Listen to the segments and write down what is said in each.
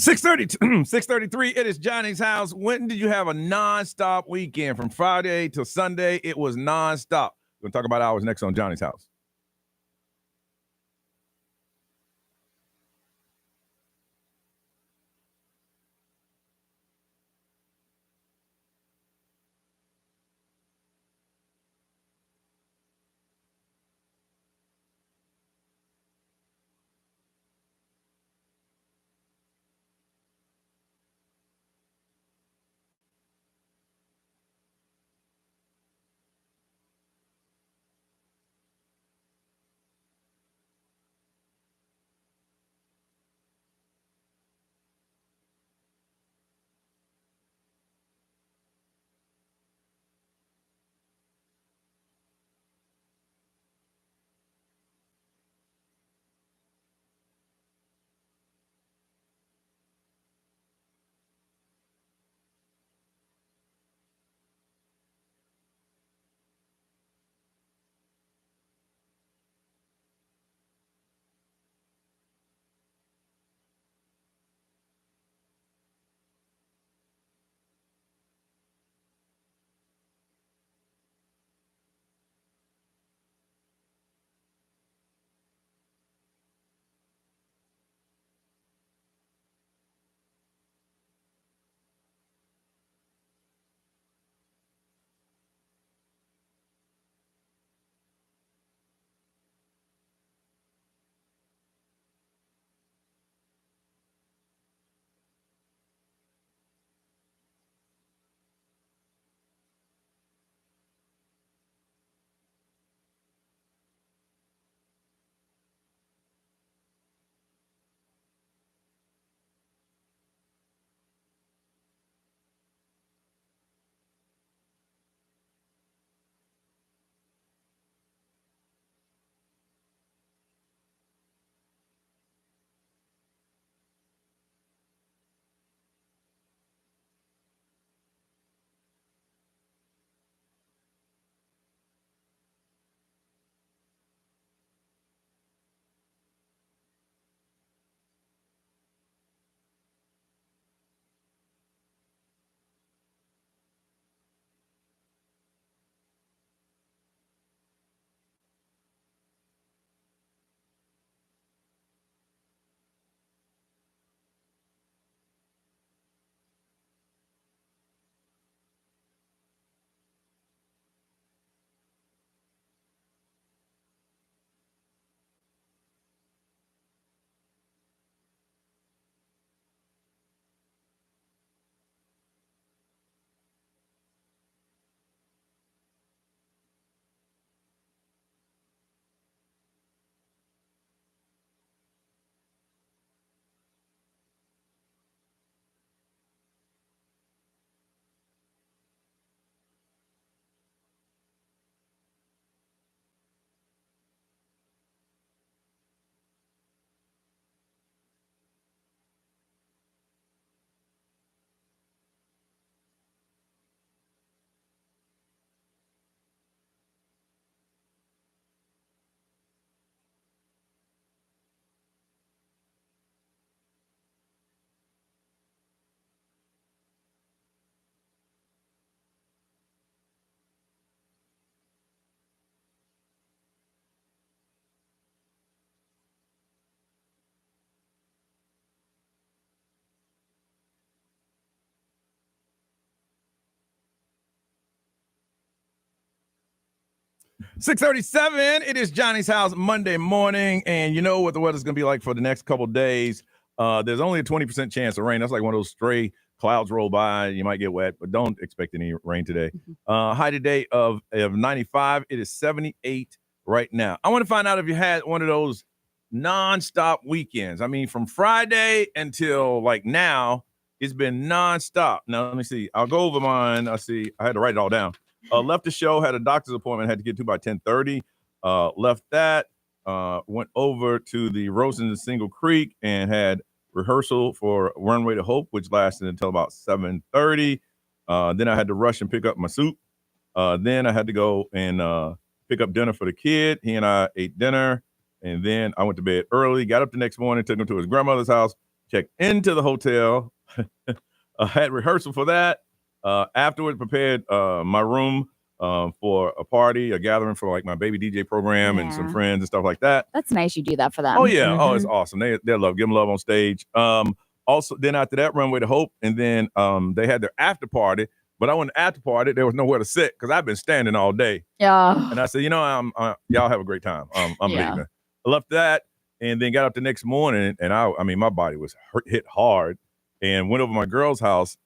6:30, 6:33. It is Johnny's house. When did you have a nonstop weekend? From Friday till Sunday, it was nonstop. We're going to talk about ours next on Johnny's house. $6:37. It is Johnny's house Monday morning, and you know what the weather's going to be like for the next couple of days. There's only a 20% chance of rain. That's like one of those stray clouds roll by. You might get wet, but don't expect any rain today. High today of 95. It is 78 right now. I want to find out if you had one of those nonstop weekends. I mean, from Friday until like now, it's been nonstop. Now, let me see. I'll go over mine. I had to write it all down. Left the show, had a doctor's appointment, had to get to by 10:30. Left that, went over to the Rosen and Single Creek and had rehearsal for Runway to Hope, which lasted until about 7:30. Then I had to rush and pick up my soup. Then I had to go and pick up dinner for the kid. He and I ate dinner, and then I went to bed early, got up the next morning, took him to his grandmother's house, checked into the hotel. I had rehearsal for that. Afterward, prepared my room for a party, a gathering for like my baby DJ program and some friends and stuff like that. That's nice you do that for them. Oh yeah, oh it's awesome. They love, give them love on stage. Also, then after that, Runway to Hope, and then they had their after party. But I went to after party. There was nowhere to sit because I've been standing all day. Yeah. And I said, y'all have a great time. I'm leaving. I left that and then got up the next morning, and I mean, my body was hit hard, and went over to my girl's house,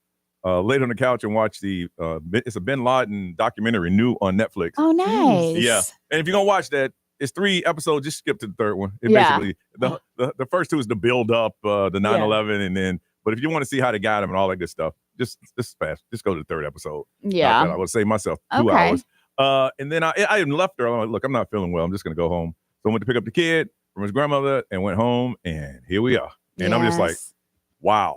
laid on the couch and watched it's a Bin Laden documentary, new on Netflix. Oh, nice. Yeah, and if you're gonna watch that, it's 3 episodes. Just skip to the third one. Basically, the first 2 is the build up, the 9/11, and then. But if you want to see how they got him and all that good stuff, just fast. Just go to the 3rd episode. Yeah, I would save myself 2 hours. And then I even left her. I'm like, look, I'm not feeling well. I'm just gonna go home. So I went to pick up the kid from his grandmother and went home, and here we are. And I'm just like, wow.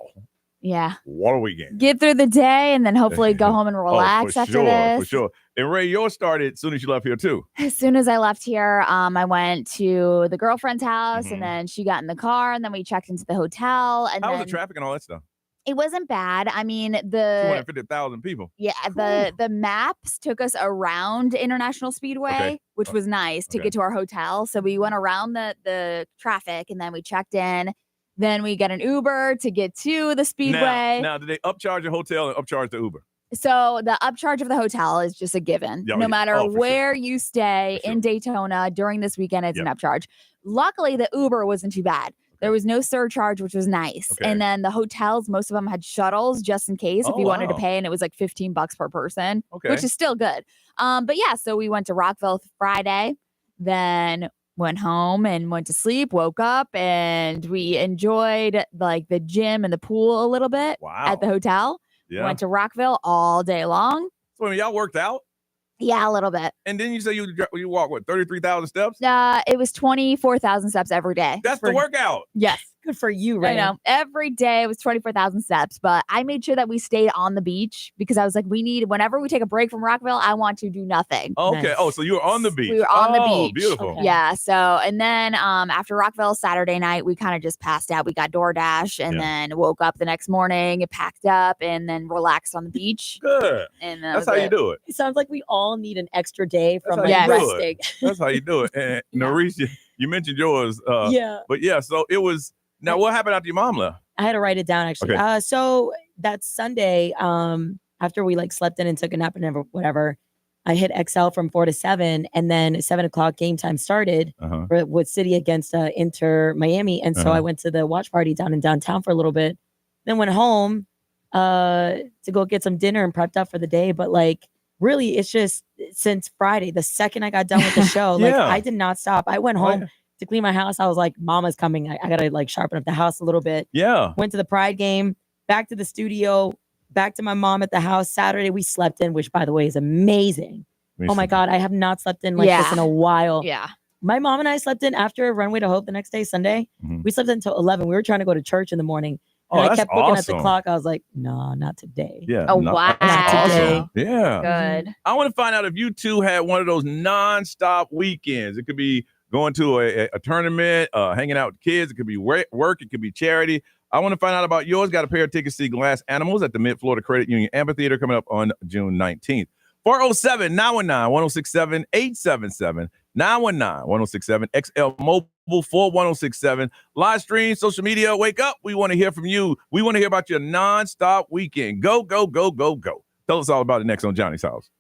Yeah. What a weekend. Get through the day and then hopefully go home and relax after this. For sure. And Ray, yours started as soon as you left here too. As soon as I left here, I went to the girlfriend's house and then she got in the car and then we checked into the hotel. And how was the traffic and all that stuff? It wasn't bad. I mean, 250,000 people. Yeah, the maps took us around International Speedway, which was nice to get to our hotel. So we went around the traffic and then we checked in. Then we get an Uber to get to the Speedway. Now, did they upcharge the hotel and upcharge the Uber? So the upcharge of the hotel is just a given. No matter where you stay in Daytona during this weekend, it's an upcharge. Luckily, the Uber wasn't too bad. There was no surcharge, which was nice. And then the hotels, most of them had shuttles just in case if you wanted to pay. And it was like $15 per person, which is still good. But yeah, so we went to Rockville Friday, then went home and went to sleep, woke up, and we enjoyed like the gym and the pool a little bit at the hotel. Yeah. Went to Rockville all day long. So I mean, y'all worked out? Yeah, a little bit. And then you say you walk, 33,000 steps? It was 24,000 steps every day. That's the workout. Yes. Good for you, right? I know. Every day it was 24,000 steps, but I made sure that we stayed on the beach because I was like, whenever we take a break from Rockville, I want to do nothing. Okay. Nice. Oh, so you were on the beach. We were on the beach. Beautiful. Okay. Yeah. So, and then after Rockville Saturday night, we kind of just passed out. We got DoorDash and then woke up the next morning, packed up, and then relaxed on the beach. Good. And that's how you do it. It sounds like we all need an extra day from resting. That's how you do it. And Norris, you mentioned yours. But yeah, so it was. Now, what happened after your mom left? I had to write it down, actually. Okay. So that Sunday, after we slept in and took a nap and whatever, I hit XL from 4 to 7. And then at 7 o'clock, game time started with City against Inter Miami. And so I went to the watch party down in downtown for a little bit. Then went home to go get some dinner and prepped up for the day. But really, it's just since Friday, the second I got done with the show, I did not stop. I went home to clean my house. I was like, Mama's coming. I gotta sharpen up the house a little bit. Yeah. Went to the Pride game, back to the studio, back to my mom at the house. Saturday we slept in, which by the way is amazing. Oh my God, I have not slept in this in a while. Yeah. My mom and I slept in after Runway to Hope the next day, Sunday. We slept in until 11. We were trying to go to church in the morning. And I kept looking at the clock. I was like, no, not today. Yeah. Oh, wow. Not today. Yeah. Good. I want to find out if you two had one of those nonstop weekends. It could be going to a tournament, hanging out with kids. It could be work. It could be charity. I want to find out about yours. Got a pair of tickets to see Glass Animals at the Mid-Florida Credit Union Amphitheater coming up on June 19th. 407-919-1067-877. 919-1067. XL Mobile 41067. Live stream, social media. Wake up. We want to hear from you. We want to hear about your nonstop weekend. Go, go, go, go, go. Tell us all about it next on Johnny's House.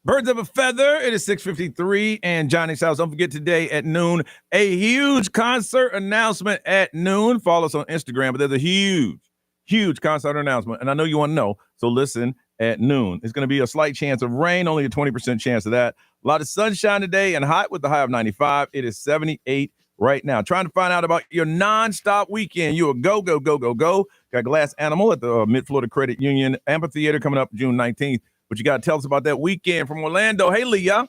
Birds of a feather. It is 6:53 and Johnny's house. Don't forget today at noon, a huge concert announcement at noon. Follow us on Instagram, but there's a huge concert announcement. And I know you want to know, so listen at noon. It's going to be a slight chance of rain, only a 20% chance of that. A lot of sunshine today and hot with the high of 95. It is 78 right now. Trying to find out about your nonstop weekend. You a go. Got Glass Animal at the Mid-Florida Credit Union Amphitheater coming up June 19th. But you got to tell us about that weekend from Orlando. Hey, Leah.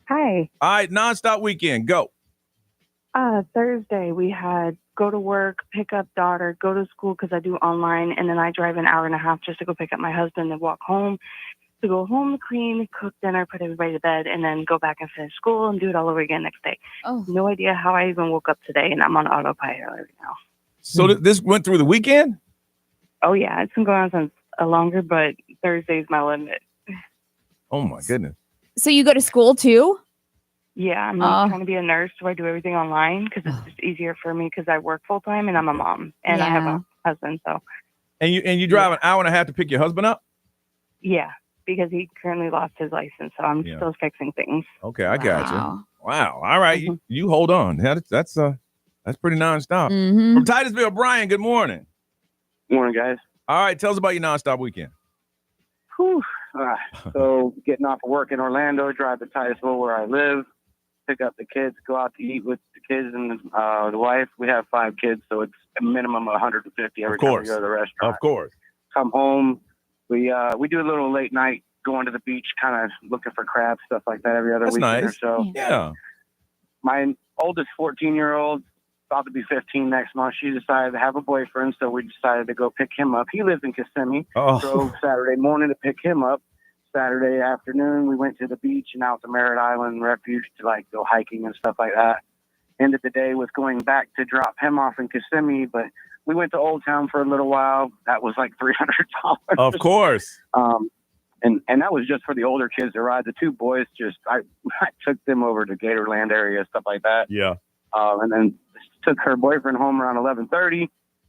Hi. All right, nonstop weekend. Go. Thursday, we had go to work, pick up daughter, go to school because I do online, and then I drive an hour and a half just to go pick up my husband and walk home, to go home, clean, cook dinner, put everybody to bed, and then go back and finish school and do it all over again next day. Oh. No idea how I even woke up today, and I'm on autopilot right now. So this went through the weekend? Oh, yeah. It's been going on since longer, but Thursday's my limit. Oh, my goodness. So you go to school, too? Yeah, I'm trying to be a nurse, so I do everything online because it's just easier for me because I work full time and I'm a mom and I have a husband. So. And you drive an hour and a half to pick your husband up? Yeah, because he currently lost his license, so I'm still fixing things. Okay, I got you. Wow. All right, you hold on. That's pretty nonstop. Mm-hmm. From Titusville, Brian. Good morning. Morning, guys. All right, tell us about your nonstop weekend. Whew. So getting off of work in Orlando, drive to Titusville where I live, pick up the kids, go out to eat with the kids and the wife. We have 5 kids, so it's a minimum of 150 every time we go to the restaurant. Of course. Come home. We do a little late night, going to the beach, kind of looking for crabs, stuff like that every other weekend or so. Yeah. My oldest 14-year-old, about to be 15 next month, she decided to have a boyfriend, so we decided to go pick him up. He lives in Kissimmee. Drove Saturday morning to pick him up. Saturday afternoon, we went to the beach and out to Merritt Island Refuge to go hiking and stuff like that. End of the day was going back to drop him off in Kissimmee, but we went to Old Town for a little while. That was like $300. Of course. And that was just for the older kids to ride. The 2 boys, I took them over to Gatorland area, stuff like that. Yeah. And then took her boyfriend home around 11:30.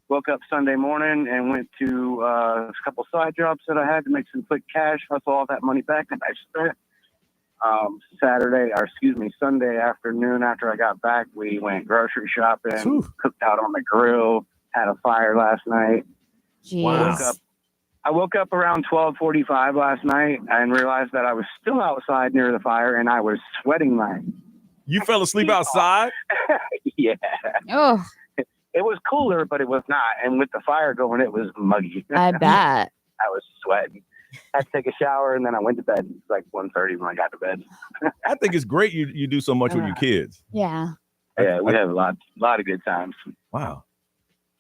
Woke up Sunday morning and went to a couple side jobs that I had to make some quick cash, hustle all that money back that I spent. Sunday afternoon after I got back, we went grocery shopping, cooked out on the grill, had a fire last night. Jeez. I woke up around 12:45 last night and realized that I was still outside near the fire and I was sweating like. You fell asleep outside? Yeah. Oh. It was cooler, but it was not. And with the fire going, it was muggy. I bet. I was sweating. I had to take a shower, and then I went to bed. It's like 1:30 when I got to bed. I think it's great you do so much with your kids. Yeah. Yeah, we have a lot of good times. Wow.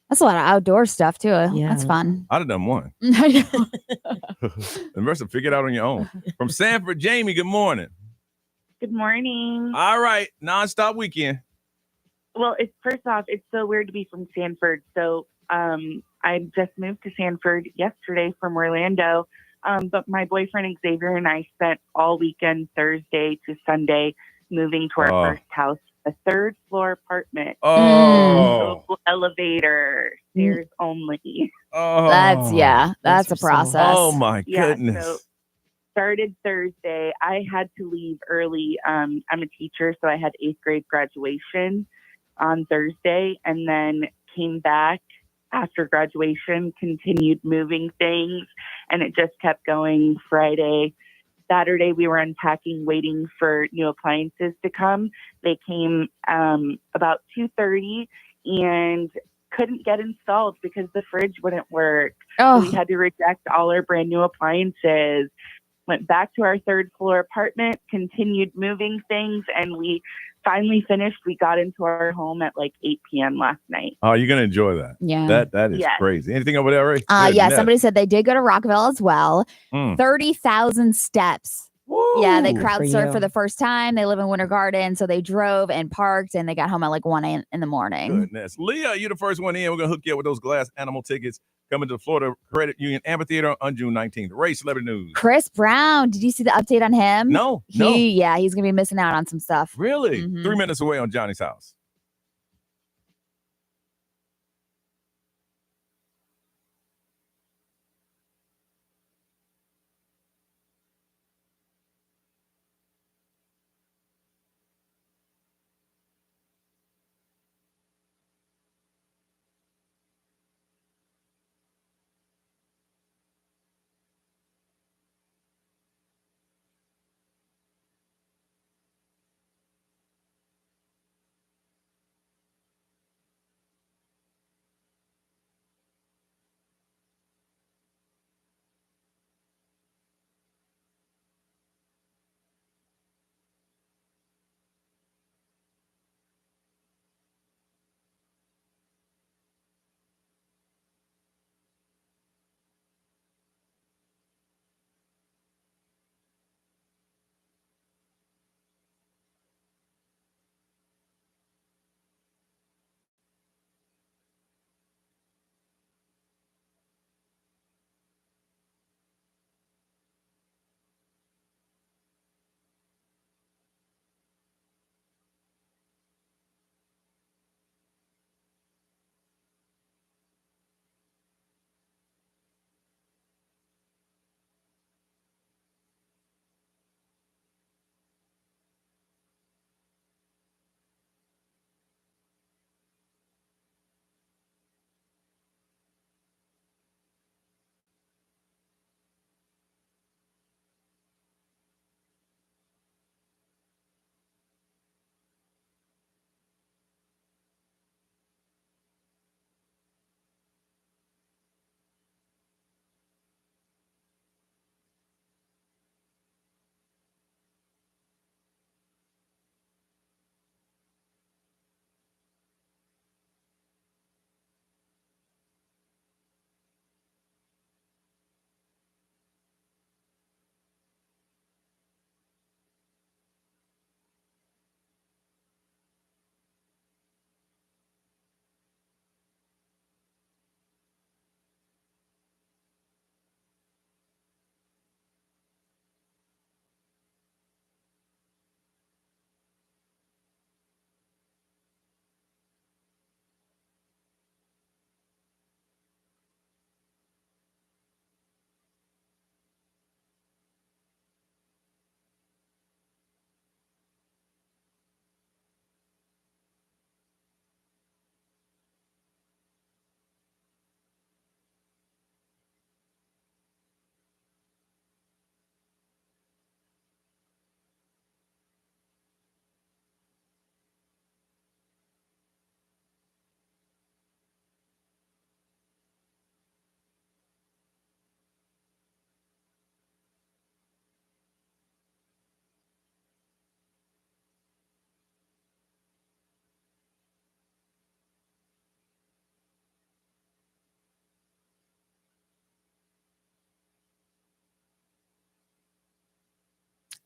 That's a lot of outdoor stuff, too. Yeah. That's fun. I'd have done one. The rest of figure it out on your own. From Sanford, Jamie, good morning. Good morning. All right, nonstop weekend. Well, first off, it's so weird to be from Sanford. So I just moved to Sanford yesterday from Orlando. But my boyfriend Xavier and I spent all weekend, Thursday to Sunday, moving to our first house, a 3rd floor apartment. Oh. Elevator, stairs only. Oh. That's a process. Oh my goodness. Yeah, so started Thursday. I had to leave early. I'm a teacher, so I had 8th grade graduation on Thursday, and then came back after graduation, continued moving things, and it just kept going. Friday, Saturday, we were unpacking, waiting for new appliances to come. They came about 2:30 and couldn't get installed because the fridge wouldn't work. Oh. So we had to reject all our brand new appliances. Went back to our 3rd floor apartment, continued moving things, and we finally finished. We got into our home at like 8 p.m. last night. Oh, you're gonna enjoy that. Yeah. That is crazy. Anything over there, Ray? Yeah, somebody said they did go to Rockville as well. 30,000 steps. Woo. Yeah, they Good crowd for surfed you. for the first time. They live in Winter Garden, so they drove and parked, and they got home at like 1 in the morning. Goodness. Leah, you're the first one in. We're gonna hook you up with those Glass Animal tickets coming to the Florida Credit Union Amphitheater on June 19th. Ray, celebrity news. Chris Brown, did you see the update on him? No. Yeah, he's gonna be missing out on some stuff. Really? Mhm. 3 minutes away on Johnny's house.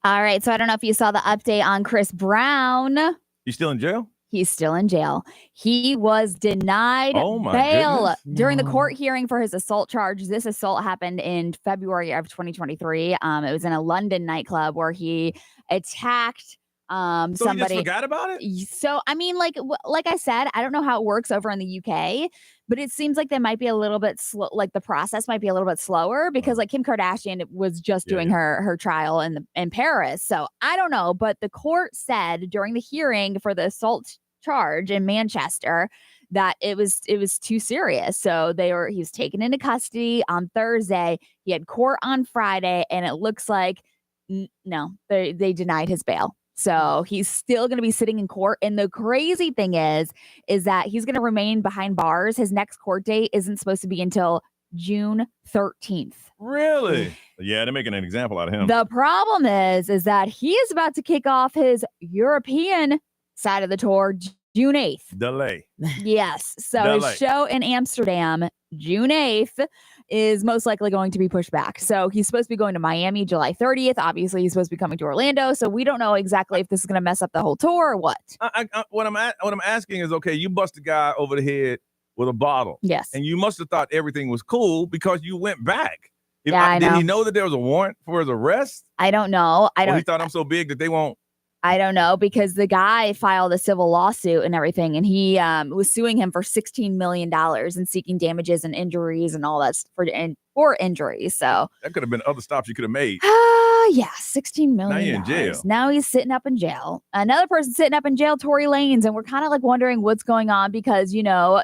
All right. So I don't know if you saw the update on Chris Brown. He's still in jail? He's still in jail. He was denied bail goodness. during the court hearing for his assault charge. This assault happened in February of 2023. It was in a London nightclub where he attacked So somebody. he just forgot about it? So, I mean, like I said, I don't know how it works over in the UK, but it seems like they might be a little bit slow. Like the process might be a little bit slower because like Kim Kardashian was just doing her trial in Paris. So I don't know, but the court said during the hearing for the assault charge in Manchester that it was too serious. So he was taken into custody on Thursday. He had court on Friday, and it looks like no, they denied his bail. So he's still going to be sitting in court. And the crazy thing is that he's going to remain behind bars. His next court date isn't supposed to be until June 13th. Really? Yeah, they're making an example out of him. The problem is that he is about to kick off his European side of the tour June 8th. Delay. Yes. So his show in Amsterdam, June 8th, is most likely going to be pushed back. So he's supposed to be going to Miami July 30th. Obviously, he's supposed to be coming to Orlando. So we don't know exactly if this is going to mess up the whole tour or what. What I'm asking is, okay, you bust a guy over the head with a bottle. Yes. And you must have thought everything was cool because you went back. Did he know that there was a warrant for his arrest? I don't know. He thought I'm so big that they won't. I don't know, because the guy filed a civil lawsuit and everything, and he was suing him for $16 million and seeking damages and injuries and all that for injuries. So that could have been other stops you could have made. Yeah, $16 million. Now you're in jail. Now he's sitting up in jail. Another person sitting up in jail, Tory Lanez, and we're kind of like wondering what's going on because,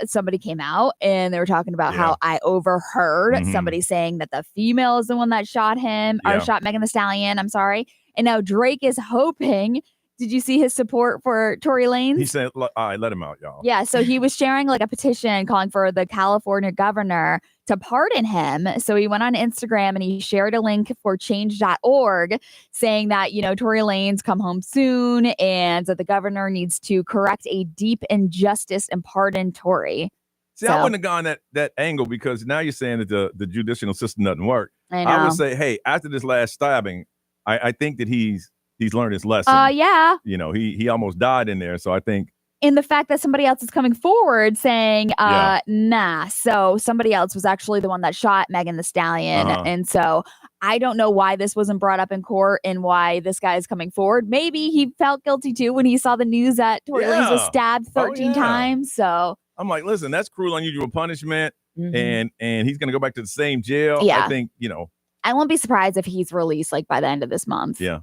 somebody came out and they were talking about how I overheard somebody saying that the female is the one that shot him or shot Megan Thee Stallion. I'm sorry. And now Drake is hoping. Did you see his support for Tory Lanez? He said, all right, let him out, y'all. Yeah, so he was sharing like a petition calling for the California governor to pardon him. So he went on Instagram and he shared a link for change.org saying that, Tory Lanez come home soon and that the governor needs to correct a deep injustice and pardon Tory. See, I wouldn't have gone that angle because now you're saying that the judicial system doesn't work. I know. I would say, hey, after this last stabbing, I think that he's learned his lesson. Yeah. He almost died in there. So I think. In the fact that somebody else is coming forward saying, nah. So somebody else was actually the one that shot Megan Thee Stallion. And so I don't know why this wasn't brought up in court and why this guy is coming forward. Maybe he felt guilty too when he saw the news that Tory Lanez was stabbed 13 times. So I'm like, listen, that's cruel, unusual punishment. And he's going to go back to the same jail. Yeah. I think, I won't be surprised if he's released like by the end of this month. Yeah.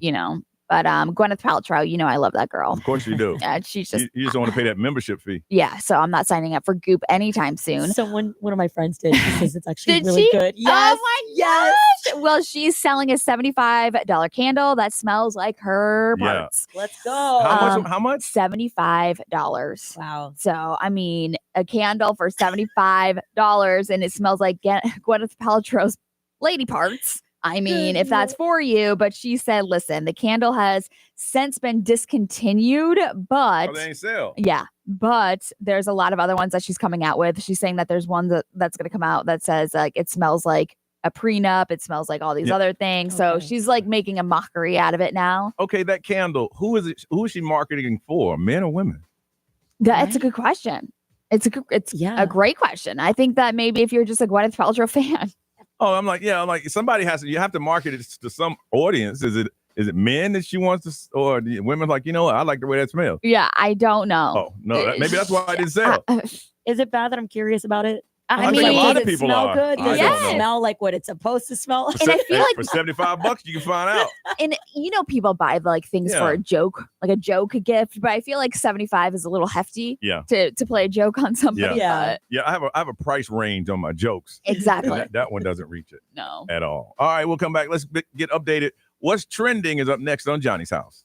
But Gwyneth Paltrow, I love that girl. Of course you do. Yeah, she's just you just don't want to pay that membership fee. Yeah, so I'm not signing up for Goop anytime soon. One of my friends did. She says it's actually really good. Yes. Oh my gosh. Well, she's selling a $75 candle that smells like her parts. Let's go. How much? $75. Wow. So, I mean, a candle for $75 and it smells like Gwyneth Paltrow's lady parts. I mean, if that's for you, but she said, listen, the candle has since been discontinued, but they ain't sell. Yeah, but there's a lot of other ones that she's coming out with. She's saying that there's one that's going to come out that says like it smells like a prenup. It smells like all these other things. Okay. So she's like making a mockery out of it now. Okay, that candle, who is it? Who is she marketing for? Men or women? That's a good question. It's a great question. I think that maybe if you're just a Gwyneth Paltrow fan. Oh, I'm like somebody you have to market it to some audience. Is it men that she wants to, or women like, I like the way that smells? Yeah, I don't know. Oh, no, maybe that's why I didn't sell. Is it bad that I'm curious about it? I mean, a lot of does it people smell are. good? Does it smell like what it's supposed to smell? And I feel like for $75, you can find out. And people buy like things for a joke, like a joke gift. But I feel like 75 is a little hefty. Yeah. To play a joke on somebody. Yeah. Yeah. I have a price range on my jokes. Exactly. That one doesn't reach it. No. At all. All right, we'll come back. Let's get updated. What's trending is up next on Johnny's House.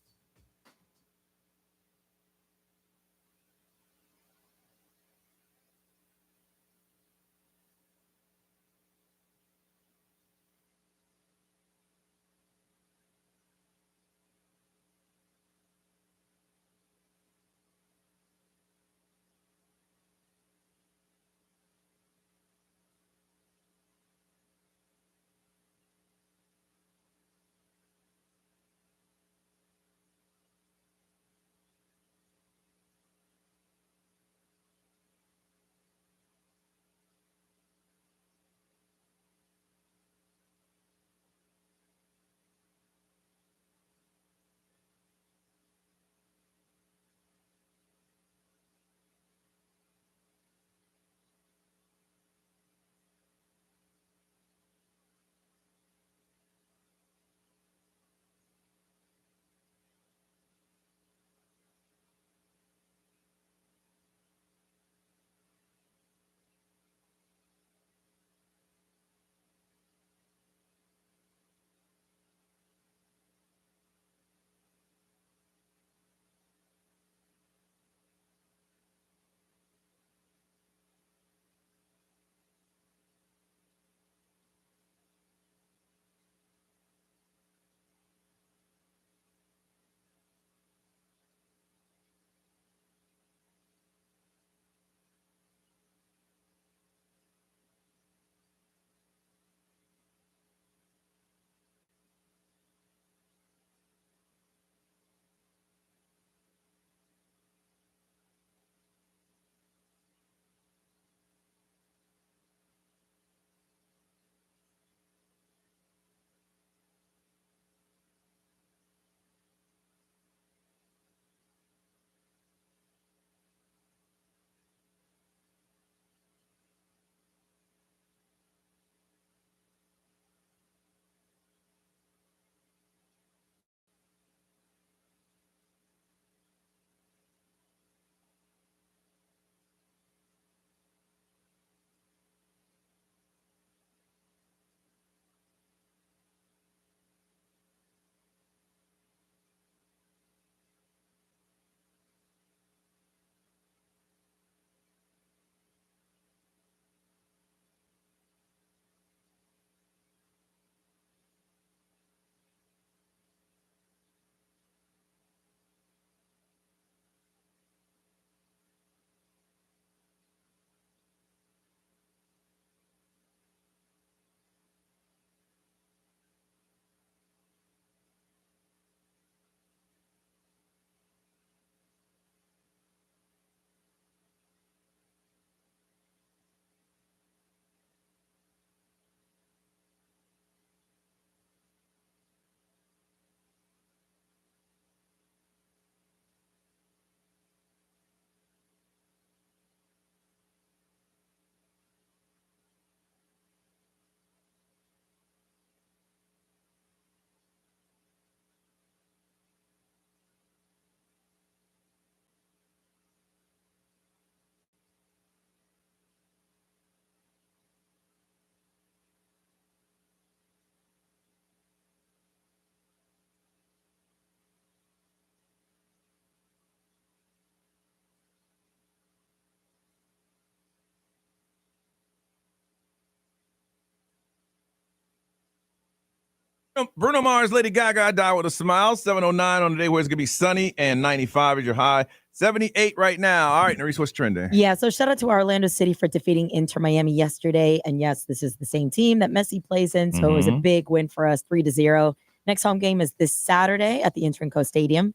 Bruno Mars, Lady Gaga, Die With a Smile. 709 on the day where it's going to be sunny and 95 is your high. 78 right now. All right, Nerese, what's trending? Yeah, so shout out to Orlando City for defeating Inter Miami yesterday. And yes, this is the same team that Messi plays in. So it was a big win for us, 3-0. Next home game is this Saturday at the Intrinco Stadium.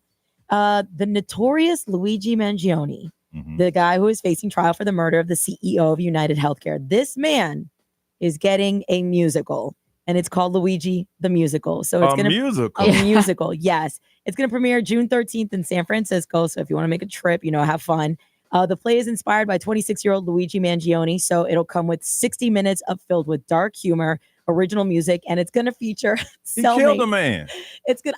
The notorious Luigi Mangione, the guy who is facing trial for the murder of the CEO of United Healthcare. This man is getting a musical, and it's called Luigi the Musical. So it's a musical, yes. It's going to premiere June 13th in San Francisco. So if you want to make a trip, have fun. The play is inspired by 26-year-old Luigi Mangione. So it'll come with 60 minutes filled with dark humor, original music, and it's going to feature He killed a man.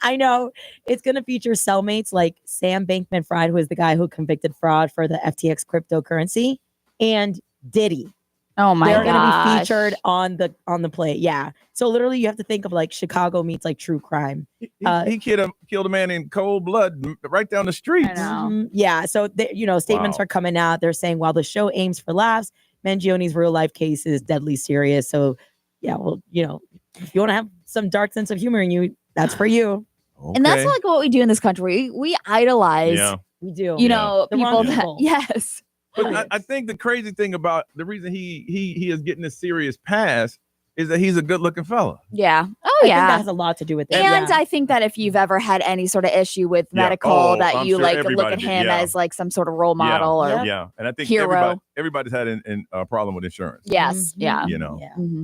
I know. It's going to feature cellmates like Sam Bankman-Fried, who is the guy who convicted fraud for the FTX cryptocurrency, and Diddy. Oh my god. They're going to be featured on the play. Yeah. So literally you have to think of like Chicago meets like true crime. He killed a man in cold blood right down the street. I know. Yeah. So statements are coming out. They're saying while the show aims for laughs, Mangione's real life case is deadly serious. So yeah, well, if you want to have some dark sense of humor in you, that's for you. Okay. And that's like what we do in this country. We idolize. Yeah. We do. People that yes. But I think the crazy thing about the reason he is getting this serious pass is that he's a good looking fella. Yeah. I think that has a lot to do with it. And I think that if you've ever had any sort of issue with medical, that I'm you sure like look at him as like some sort of role model or and I think hero. everybody's had a problem with insurance. Yes. Yeah.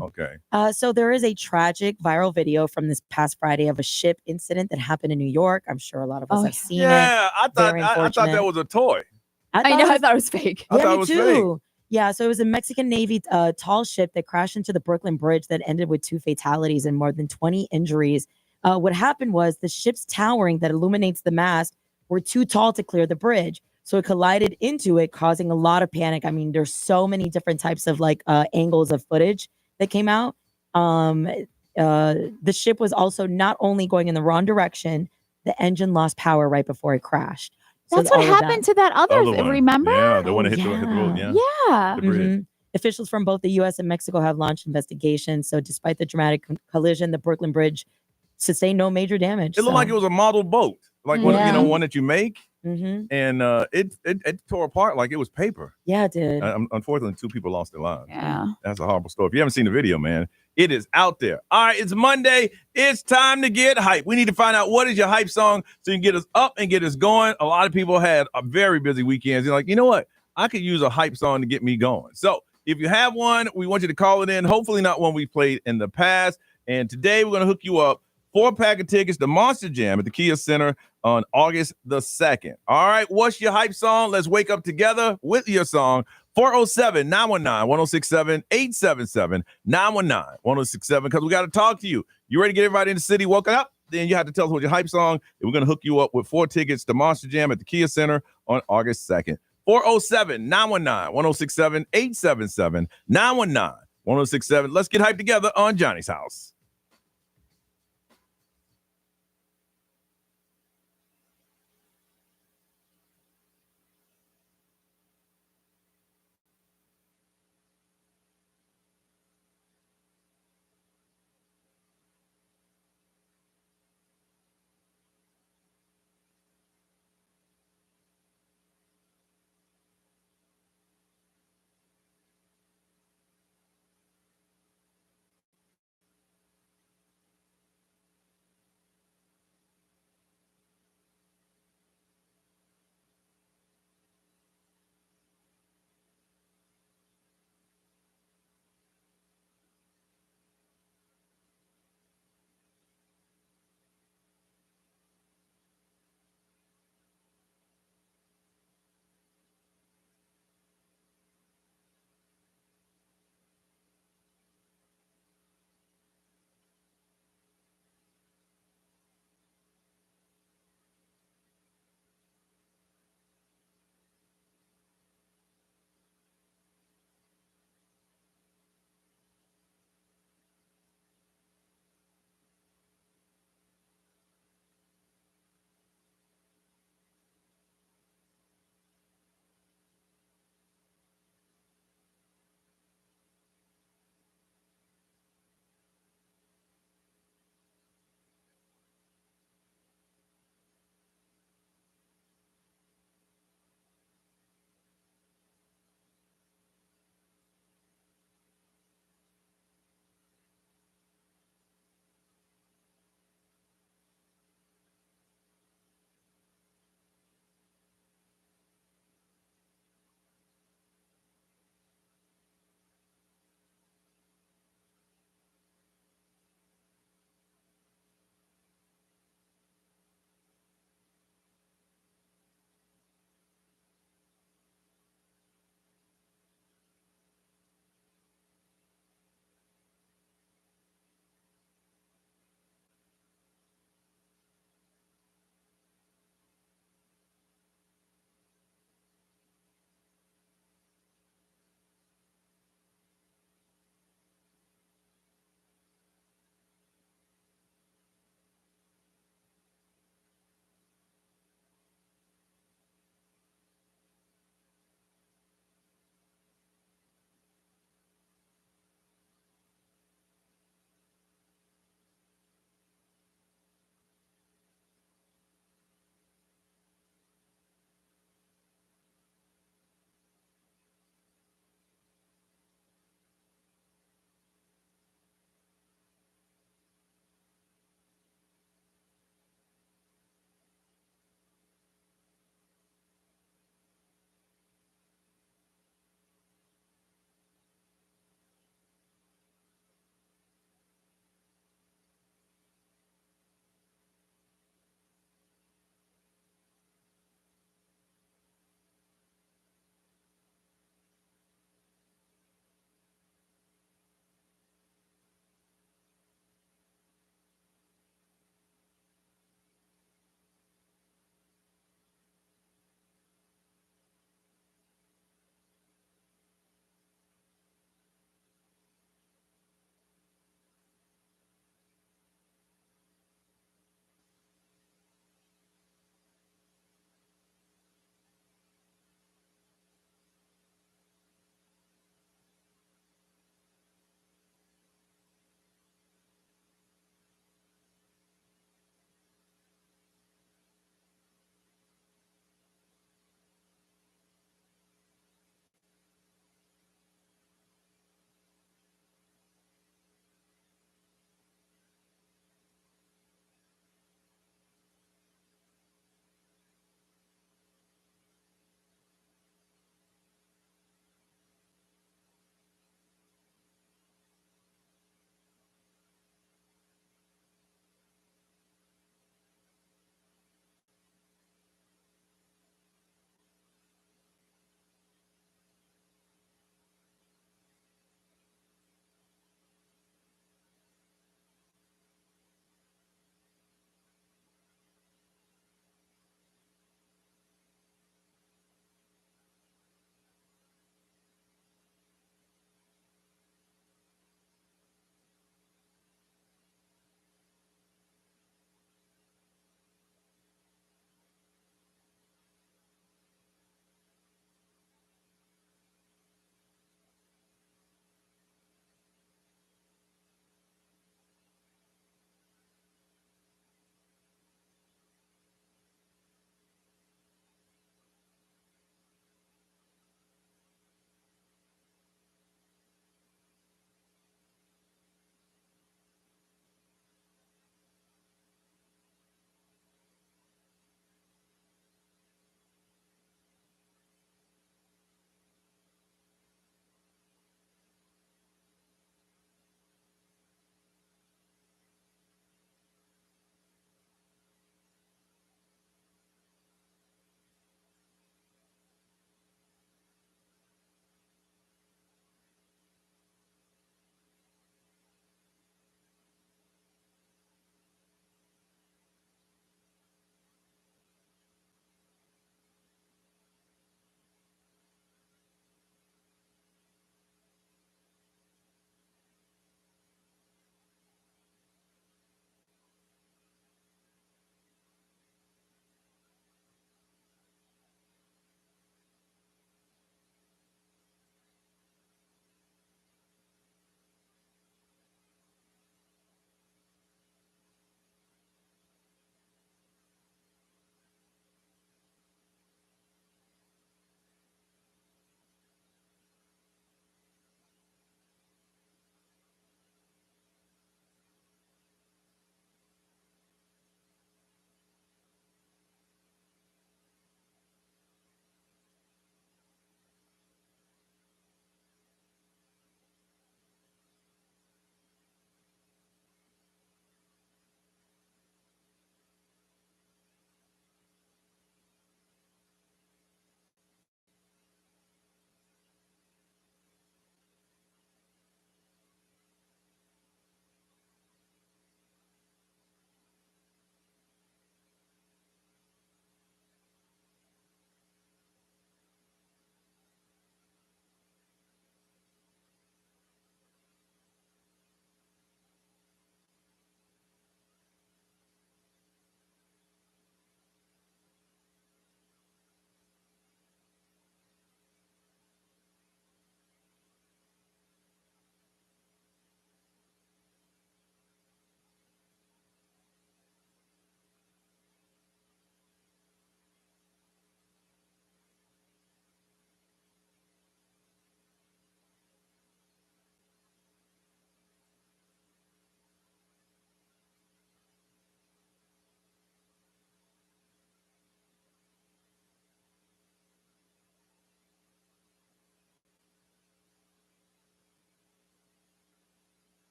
Okay. So there is a tragic viral video from this past Friday of a ship incident that happened in New York. I'm sure a lot of us have seen it. Yeah, I thought that was a toy. I thought it was fake. I thought it was fake. Yeah, so it was a Mexican Navy tall ship that crashed into the Brooklyn Bridge that ended with 2 fatalities and more than 20 injuries. What happened was the ship's towering that illuminates the mast were too tall to clear the bridge. So it collided into it, causing a lot of panic. I mean, there's so many different types of angles of footage that came out. The ship was also not only going in the wrong direction, the engine lost power right before it crashed. That's what happened to that other one. Remember? Yeah, the one that hit the road. Yeah. The bridge. Officials from both the U.S. and Mexico have launched investigations. So despite the dramatic collision, the Brooklyn Bridge sustained no major damage. It looked like it was a model boat, like one that you make. And it tore apart like it was paper. Yeah, it did. Unfortunately, 2 people lost their lives. Yeah. That's a horrible story. If you haven't seen the video, man, it is out there. All right, it's Monday. It's time to get hype. We need to find out what is your hype song so you can get us up and get us going. A lot of people had a very busy weekend. You're like, you know what? I could use a hype song to get me going. So if you have one, we want you to call it in. Hopefully not one we played in the past. And today we're going to hook you up 4-pack of tickets to Monster Jam at the Kia Center on August the 2nd. All right, what's your hype song? Let's wake up together with your song. 407-919-1067, 877-919-1067, because we got to talk to you. You ready to get everybody in the city woken up? Then you have to tell us what your hype song, and we're going to hook you up with 4 tickets to Monster Jam at the Kia Center on August 2nd. 407-919-1067, 877-919-1067. Let's get hyped together on Johnny's House.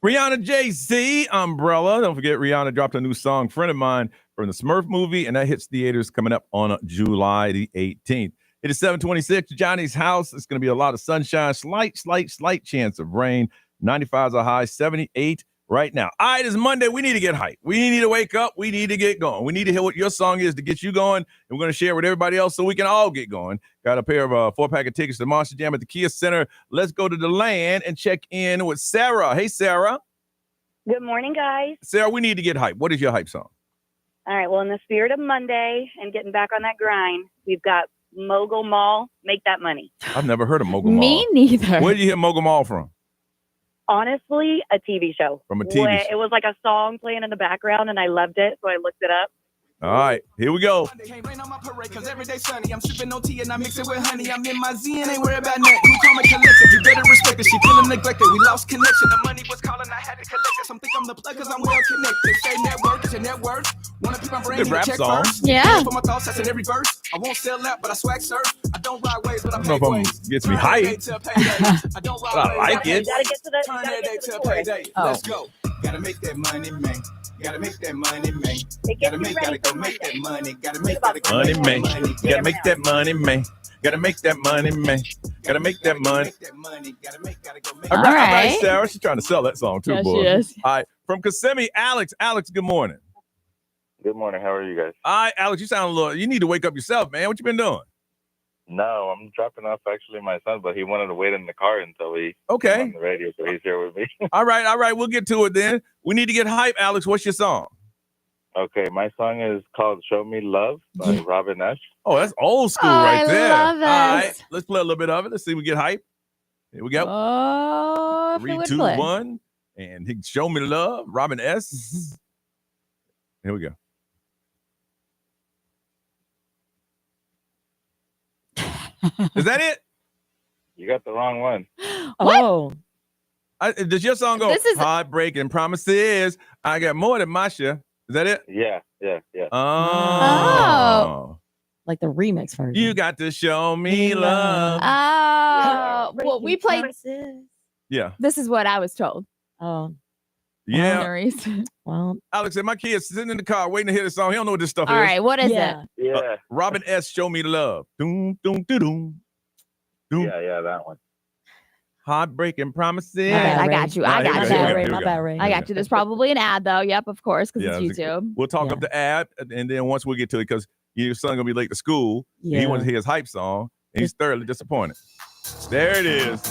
Rihanna Jay-Z, Umbrella. Don't forget, Rihanna dropped a new song, Friend of Mine, from the Smurf movie, and that hits theaters coming up on July the 18th. It is 7:26, Johnny's house. It's going to be a lot of sunshine, slight chance of rain. 95 is a high, 78 right now. All right, it's Monday. We need to get hyped. We need to wake up. We need to get going. We need to hear what your song is to get you going, and we're going to share it with everybody else so we can all get going. Got a pair of 4-pack of tickets to Monster Jam at the Kia Center. Let's go to the land and check in with Sarah. Hey, Sarah. Good morning, guys. Sarah, we need to get hyped. What is your hype song? All right. Well, in the spirit of Monday and getting back on that grind, we've got Mogul Mall, Make That Money. I've never heard of Mogul Mall. Me neither. Where did you hear Mogul Mall from? Honestly, a TV show. From a TV show. It was like a song playing in the background, and I loved it, so I looked it up. All right, here we go. Every day sunny. I'm sipping on tea and I mix it with honey. I'm in my Z and ain't worried about nothing. Who call me collector? You better respect it. She feeling neglected. We lost connection. The money was calling. I had to collect it. Some think I'm the plug because I'm well connected. Say network is your net worth. Wanna keep my brain in rap check song. first. Yeah. For my thoughts, that's in every verse. I won't sell out, but I swag surf. I don't ride waves, but I I don't pay know if ways. gets me hyped. I don't ride I waves. like it. You gotta get to the, Turn you gotta that day get to to the chorus. payday. Oh. Let's go. Gotta make that money, man. Gotta make that money, man. It gets Gotta you make, ready gotta go for make that Monday. money. Gotta make Money, man. Gotta make that money, man. Gotta make that money, man. Gotta make that money. Gotta go make All All right, right. Sarah. She's trying to sell that song too, Yeah, boy. she is. All right, from Kissimmee, Alex. Alex, good morning. Good morning. How are you guys? All right, Alex, you sound a little. You need to wake up yourself, man. What you been doing? No, I'm dropping off actually my son, but he wanted to wait in the car until we Okay. came on the radio, so he's here with me. All right. We'll get to it then. We need to get hype, Alex. What's your song? Okay, my song is called "Show Me Love" by Robin S. Oh, that's old school Oh, right I there. love All right, it. let's play a little bit of it. Let's see if we get hype. Here we go. Oh, 3, 2, 1, and he show me love. Robin S. Here we go. Is that it? You got the wrong one. What? Oh, Does your song go? This is- Heartbreaking promises. I got more than my share. Is that it? Yeah. Oh. like the remix version. You got to show me love. Oh, well, we played. Promises. Yeah. This is what I was told. Oh, Yeah. Maurice. well, Alex and my kid's sitting in the car waiting to hear the song. He don't know what this stuff All is. right, what is yeah. it? Yeah. Robin S. Show me love. Doom, doom, doom, doom. Doom. Yeah, that one. Heartbreaking promises. My bad, I Ray. got you. All I right, My got here we bad, go, Ray. here we My go. bad, Ray. I got you. There's probably an ad though. Yep, of course, because Yeah, it's YouTube. We'll talk up Yeah. the ad, and then once we get to it, because your son gonna be late to school, and he Yeah. wants to hear his hype song, and he's thoroughly disappointed. There it is.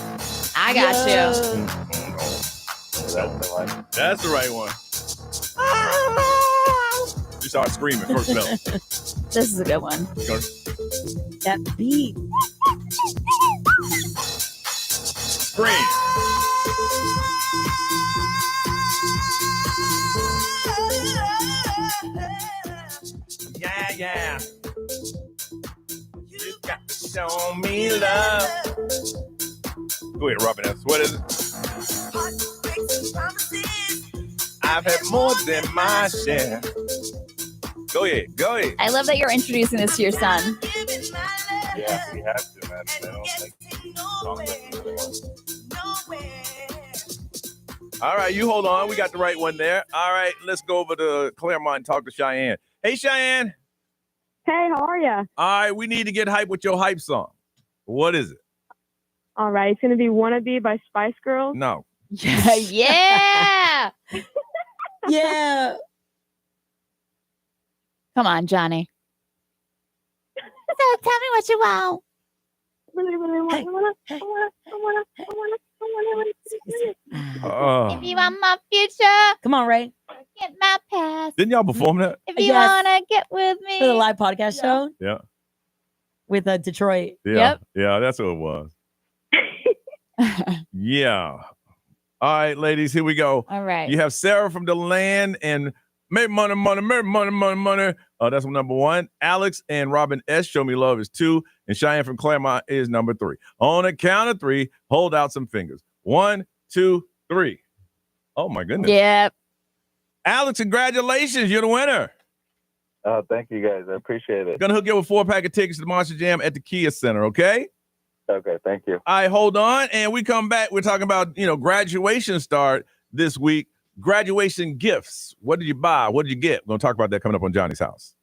I got you. That's the one. That's the right one. You start screaming first note. This is a good one. That beat. Scream. Yeah. You got to show me love. Go ahead, Robin S. What is it? I've had more than my share. Go ahead. I love that you're introducing this to your son. Yeah, we have to, man. They don't like songs like this anymore. All right, you hold on. We got the right one there. All right, let's go over to Claremont and talk to Cheyenne. Hey, Cheyenne. Hey, how are you? All right, we need to get hype with your hype song. What is it? All right, it's going to be Wannabe by Spice Girls. No. Yeah. Yeah. Come on, Johnny. So tell me what you want. Really, really want, Hey, I wanna. Oh. If you want my future, Come on, Ray. get my past. Didn't y'all perform that? If you Yes. wanna get with me. For the live podcast show Yeah. with Detroit. Yeah. Yep. Yeah, that's what it was. Yeah. All right, ladies, here we go. All right. You have Sarah from the land and make money. That's number one. Alex and Robin S. Show Me Love is 2. And Cheyenne from Claremont is number 3. On a count of 3, hold out some fingers. 1, 2, 3. Oh, my goodness. Yep. Alex, congratulations. You're the winner. Oh, thank you guys. I appreciate it. Gonna hook you up with 4-pack of tickets to Monster Jam at the Kia Center, okay? Okay, thank you. All right, hold on. And we come back. We're talking about, graduation start. this week. Graduation gifts. What did you buy? What did you get? We're going to talk about that coming up on Johnny's House.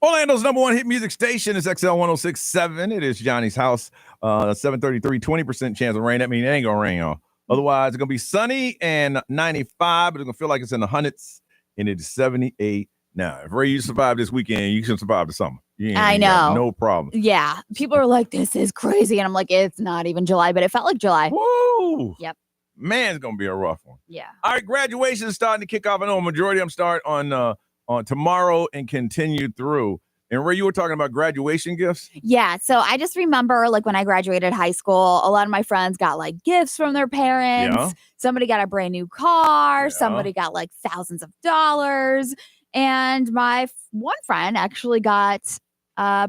Orlando's number one hit music station is XL 106.7. It is Johnny's House. 7:33, 20% chance of rain. That means it ain't going to rain, y'all. Otherwise, it's going to be sunny and 95, but it's going to feel like it's in the hundreds, and it is 78 now. If Ray, you survive this weekend, you can survive the summer. I know. No problem. Yeah. People are like, this is crazy. And I'm like, it's not even July, but it felt like July. Woo! Yep. Man, it's going to be a rough one. Yeah. All right, graduation is starting to kick off. I know a majority of them start on tomorrow and continue through. And Ray, you were talking about graduation gifts? Yeah. So I just remember like when I graduated high school, a lot of my friends got like gifts from their parents. Yeah. Somebody got a brand new car. Yeah. Somebody got like thousands of dollars. And my one friend actually got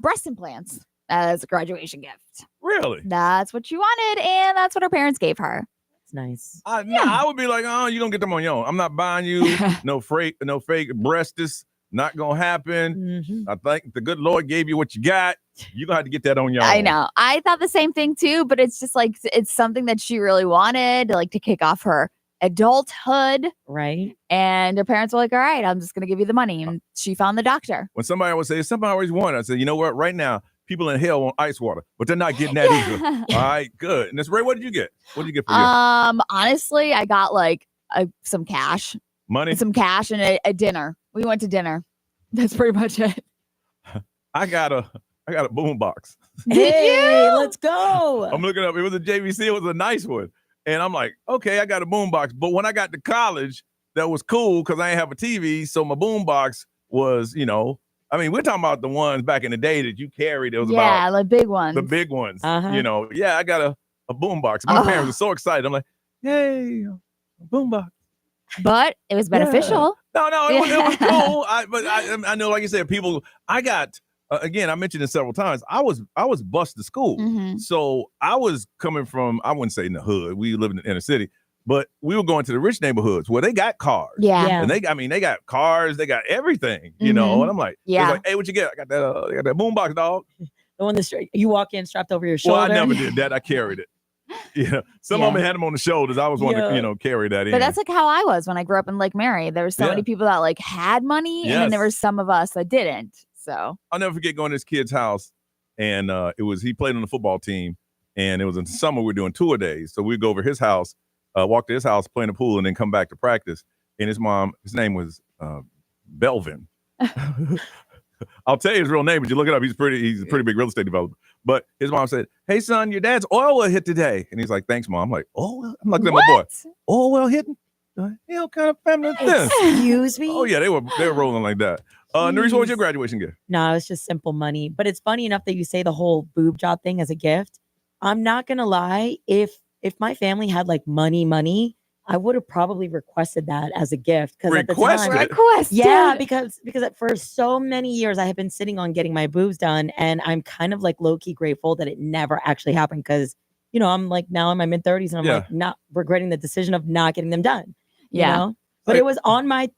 breast implants as a graduation gift. Really? That's what she wanted. And that's what her parents gave her. It's nice. I would be like, oh, you don't get them on your own. I'm not buying you no fake breasts. Not gonna happen. Mm-hmm. I think the good Lord gave you what you got. You're gonna have to get that on your own. I know. I thought the same thing too, but it's just like it's something that she really wanted, like to kick off her adulthood. Right. And her parents were like, all right, I'm just gonna give you the money. And she found the doctor. When somebody would say, somebody always wanted, I said, you know what? Right now, people in hell want ice water, but they're not getting that either. All right, good. And that's Ray, what did you get? What did you get for you? Honestly, I got like some cash. Money? Some cash and a dinner. We went to dinner. That's pretty much it. I got a boom box. Hey, let's go. I'm looking up. It was a JVC. It was a nice one. And I'm like, okay, I got a boom box. But when I got to college, that was cool because I didn't have a TV. So my boom box was, I mean, we're talking about the ones back in the day that you carried. It was about the big ones. The big ones. Uh-huh. I got a boom box. My parents were so excited. I'm like, yay, a boom box. But it was beneficial. No, it was cool. I know, like you said, people. I got again, I mentioned it several times. I was bused to school. Mm-hmm. So I was coming from, I wouldn't say in the hood. We live in the inner city. But we were going to the rich neighborhoods where they got cars. Yeah. And they got cars, they got everything, you know. And I'm like, yeah. Like, hey, what you get? I got that boombox, dog. The one that you walk in strapped over your shoulder. Well, I never did that. I carried it. Yeah. Some of them had them on the shoulders. I was one to, carry that in. But that's like how I was when I grew up in Lake Mary. There were so many people that like had money, and then there were some of us that didn't. So I'll never forget going to this kid's house, and he played on the football team, and it was in the summer. We were doing tour days, so we'd go over his house. Walk to his house, play in the pool, and then come back to practice. And his name was Belvin. I'll tell you his real name, but you look it up. He's a pretty big real estate developer. But his mom said, "Hey son, your dad's oil well hit today." And he's like, "Thanks, mom." I'm like, "Oh well." I'm looking at my boy. Oil well hitting? Hell kind of family is this? Excuse me? Oh yeah, they were rolling like that. Nerys, what was your graduation gift? No, it's just simple money. But it's funny enough that you say the whole boob job thing as a gift. I'm not gonna lie, if my family had like money, I would have probably requested that as a gift. Because at the time, yeah, because for so many years I have been sitting on getting my boobs done, and I'm kind of like low key grateful that it never actually happened. Because I'm like now in my mid 30s, and I'm like not regretting the decision of not getting them done. You know? But it was on my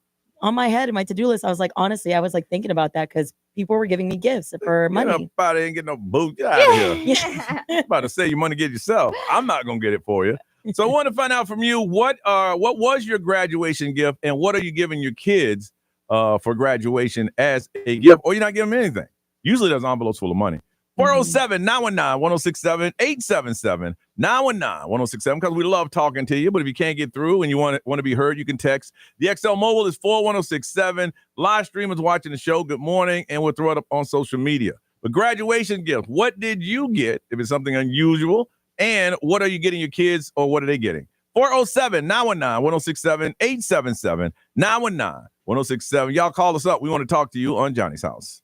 head and my to-do list. I was like, honestly, I was like thinking about that because people were giving me gifts for money. Nobody ain't getting no boobs. Get out of here. About to say you money get yourself. I'm not gonna get it for you. So I want to find out from you what was your graduation gift, and what are you giving your kids for graduation as a gift, or you're not giving them anything. Usually there's envelopes full of money. 407-919-1067, 877-919-1067, because we love talking to you. But if you can't get through and you want to be heard, you can text. The XL Mobile is 41067. Live streamers watching the show, good morning, and we'll throw it up on social media. But graduation gift, what did you get, if it's something unusual? And what are you getting your kids, or what are they getting? 407-919-1067, 877-919-1067. Y'all call us up. We want to talk to you on Johnny's House.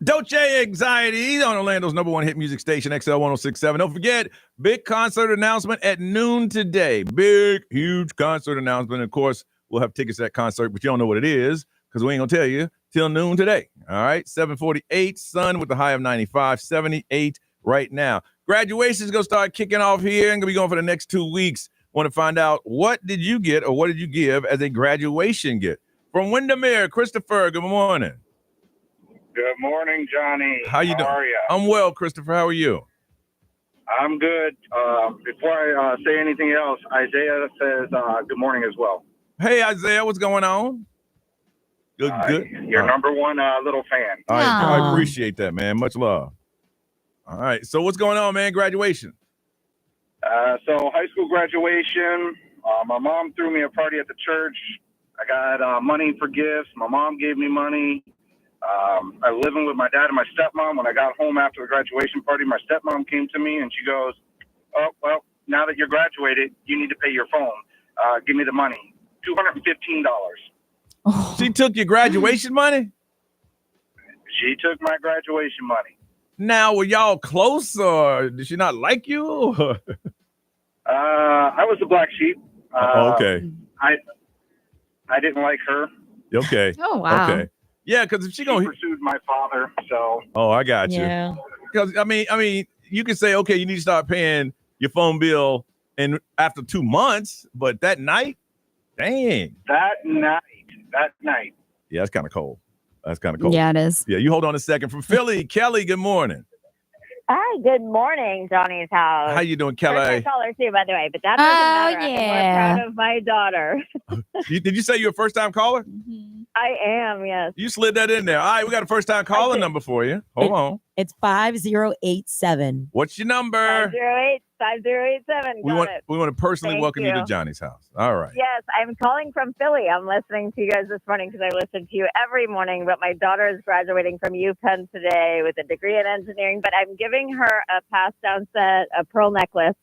Dolce Anxiety on Orlando's #1 hit music station, XL 1067. Don't forget, big concert announcement at noon today. Big, huge concert announcement. Of course, we'll have tickets to that concert, but you don't know what it is because we ain't going to tell you till noon today. All right, 748, sun with the high of 95, 78 right now. Graduation is going to start kicking off here and going to be going for the next 2 weeks. Want to find out what did you get or what did you give as a graduation gift? From Windermere, Christopher, good morning. Good morning, Johnny. How you doing? How are you? I'm well, Christopher. How are you? I'm good. Before I say anything else, Isaiah says good morning as well. Hey, Isaiah, what's going on? Good. Your number one little fan. I appreciate that, man. Much love. All right. So what's going on, man? Graduation. So high school graduation. My mom threw me a party at the church. I got money for gifts. My mom gave me money. I was living with my dad and my stepmom. When I got home after the graduation party, my stepmom came to me and she goes, "Oh, well, now that you're graduated, you need to pay your phone. Give me the money. $215. She took your graduation money? She took my graduation money. Now, were y'all close or did she not like you? I was the black sheep. Okay. I didn't like her. Okay. Oh, wow. Okay. Yeah, because if she pursued my father, so. Oh, I got you. Yeah. Because I mean, you can say, okay, you need to start paying your phone bill and after 2 months, but that night, dang. That night. Yeah, that's kind of cold. That's kind of cold. Yeah, it is. Yeah, you hold on a second. From Philly, Kelly, good morning. Hi, good morning, Johnny's house. How you doing, Kelly? First time caller too, by the way, but that doesn't matter. yeah. I'm more proud of my daughter. Did you say you're a first-time caller? I am, yes. You slid that in there. All right, we got a first-time caller number for you. Hold on. It's 5087. What's your number? 5087. We want to personally Thank welcome you to you. Johnny's house. All right. Yes, I'm calling from Philly. I'm listening to you guys this morning because I listen to you every morning, but my daughter is graduating from UPenn today with a degree in engineering, but I'm giving her a passed-down set, a pearl necklace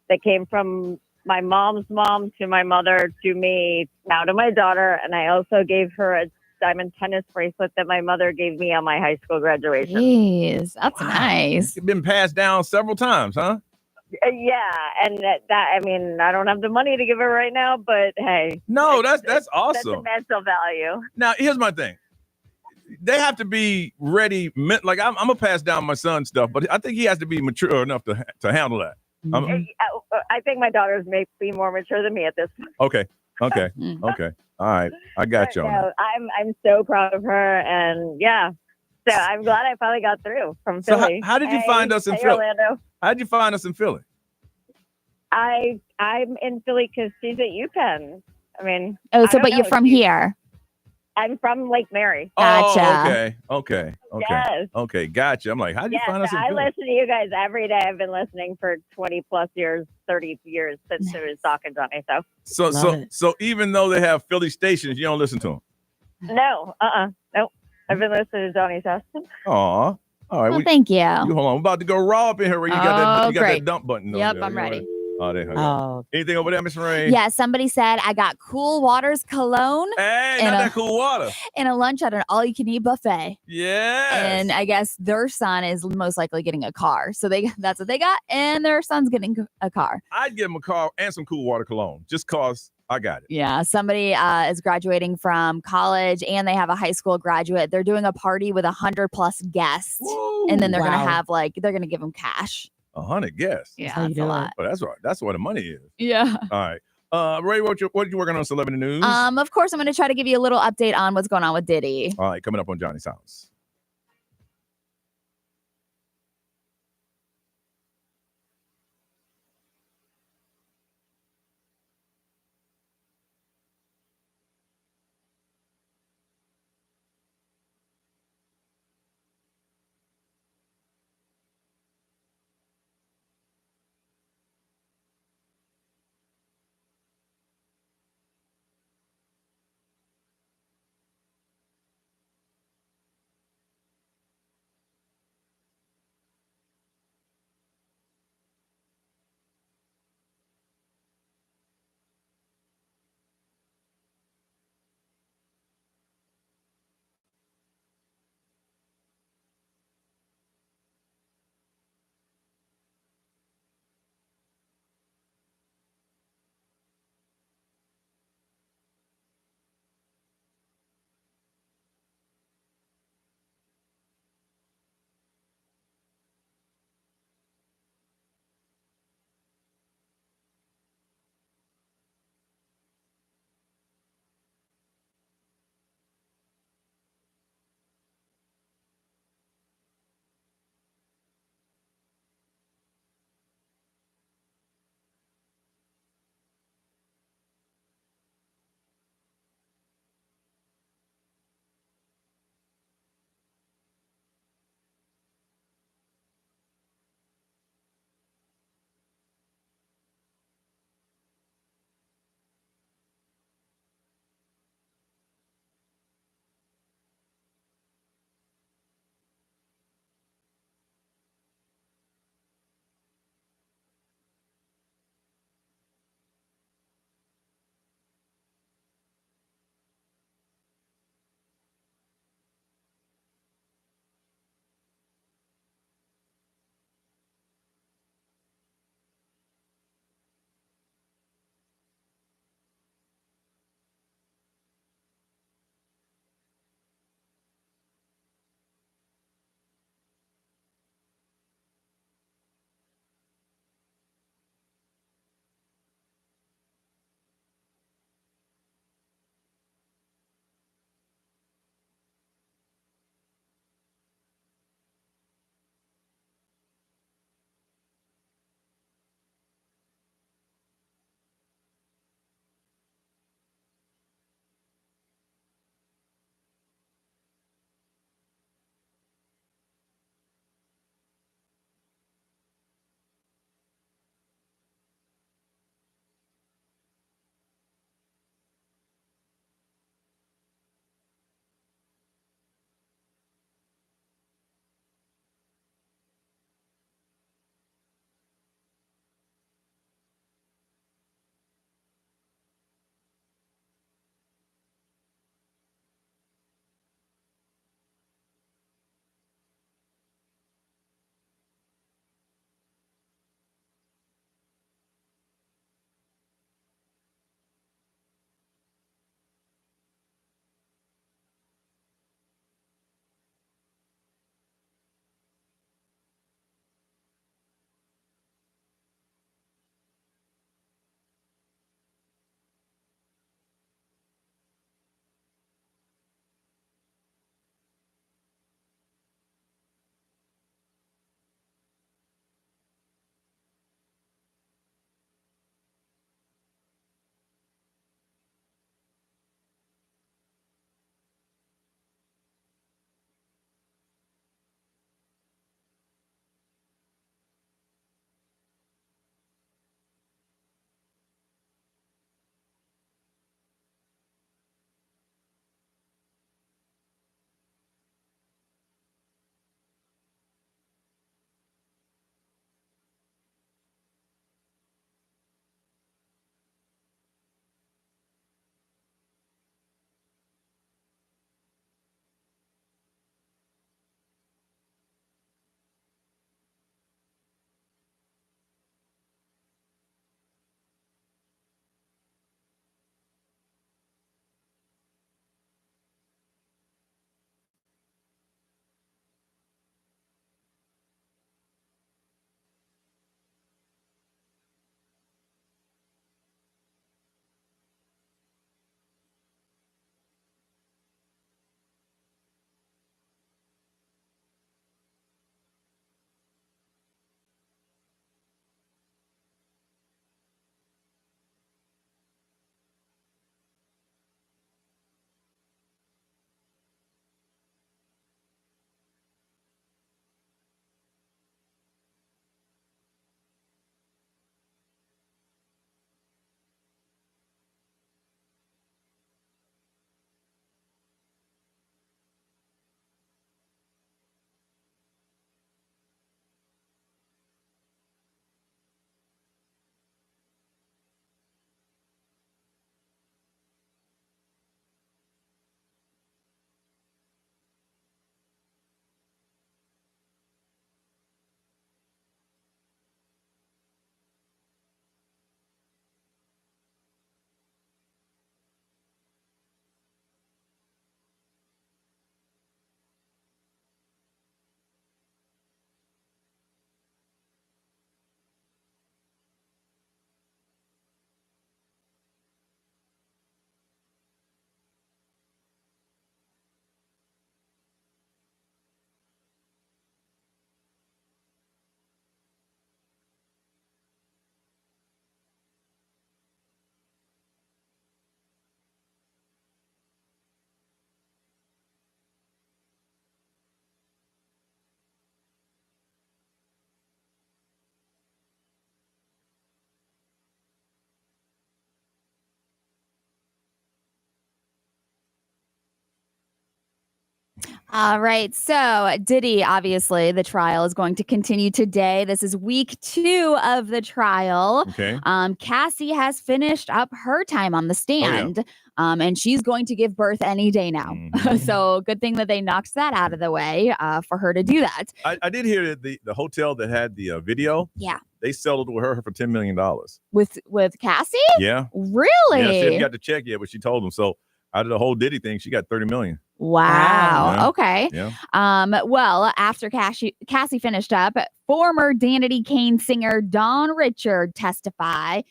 that came from my mom's mom to my mother to me, now to my daughter, and I also gave her a diamond tennis bracelet that my mother gave me on my high school graduation. Jeez, that's nice. It's been passed down several times, huh? Yeah, and that I mean, I don't have the money to give her right now, but hey. No, that's That's awesome. a mental value. Now, here's my thing. They have to be ready. Like I'm gonna pass down my son's stuff, but I think he has to be mature enough to handle that. I think my daughter's may be more mature than me at this point. Okay. All right, I got you. So I'm so proud of her, and yeah. So I'm glad I finally got through from So Philly. how did you find us in Philly? Orlando. How did you find us in Philly? I'm in Philly because she's at UPenn. I mean, Oh, I so don't but you're know. from here. I'm from Lake Mary. Gotcha. Oh, okay. Yes. Okay, gotcha. I'm like, how did you Yes, find us in I Philly? listen to you guys every day. I've been listening for 20 plus years, 30 years since it was Doc and Johnny. So even though they have Philly stations, you don't listen to them. No, nope. I've been listening to Johnny's house. Aw. All right. Well, thank you. You hold on. We're about to go raw up in here where you got that great. dump button. Yep, there. I'm ready. Oh, they hung up. Anything over there, Miss Ray? Yeah, somebody said I got Cool Waters cologne. Hey, not that cool water. And a lunch at an all-you-can-eat buffet. Yes. And I guess their son is most likely getting a car. So that's what they got. And their son's getting a car. I'd give them a car and some cool water cologne just cause I got it. Yeah, somebody is graduating from college and they have a high school graduate. They're doing a party with 100+ guests. Woo, and then they're going to have they're going to give them cash. 100 guests. Yeah, that's a lot. But that's right. That's where the money is. Yeah. All right. Ray, what you working on celebrity news? Of course, I'm going to try to give you a little update on what's going on with Diddy. All right, coming up on Johnny's house. All right. So Diddy, obviously, the trial is going to continue today. This is week 2 of the trial. Okay. Cassie has finished up her time on the stand. And she's going to give birth any day now. Mm-hmm. So good thing that they knocked that out of the way for her to do that. I did hear that the hotel that had the video. Yeah. They settled with her for $10 million. With Cassie? Yeah. Really? Yeah, she hadn't got the check yet, but she told them. So out of the whole Diddy thing, she got $30 million. Wow. Yeah. Okay. Yeah. Well, after Cassie finished up, former Danity Kane singer Dawn Richard testified.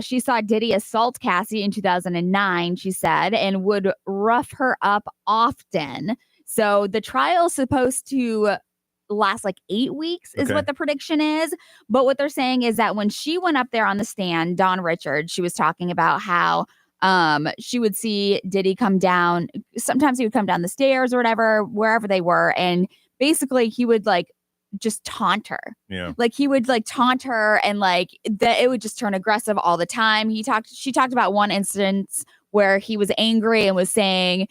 She saw Diddy assault Cassie in 2009, she said, and would rough her up often. So the trial is supposed to last like 8 weeks is what the prediction is. But what they're saying is that when she went up there on the stand, Dawn Richard, she was talking about how she would see Diddy come down. Sometimes he would come down the stairs or whatever, wherever they were. And basically he would like just taunt her. Yeah. Like he would like taunt her and like that it would just turn aggressive all the time. She talked about one instance where he was angry and was saying,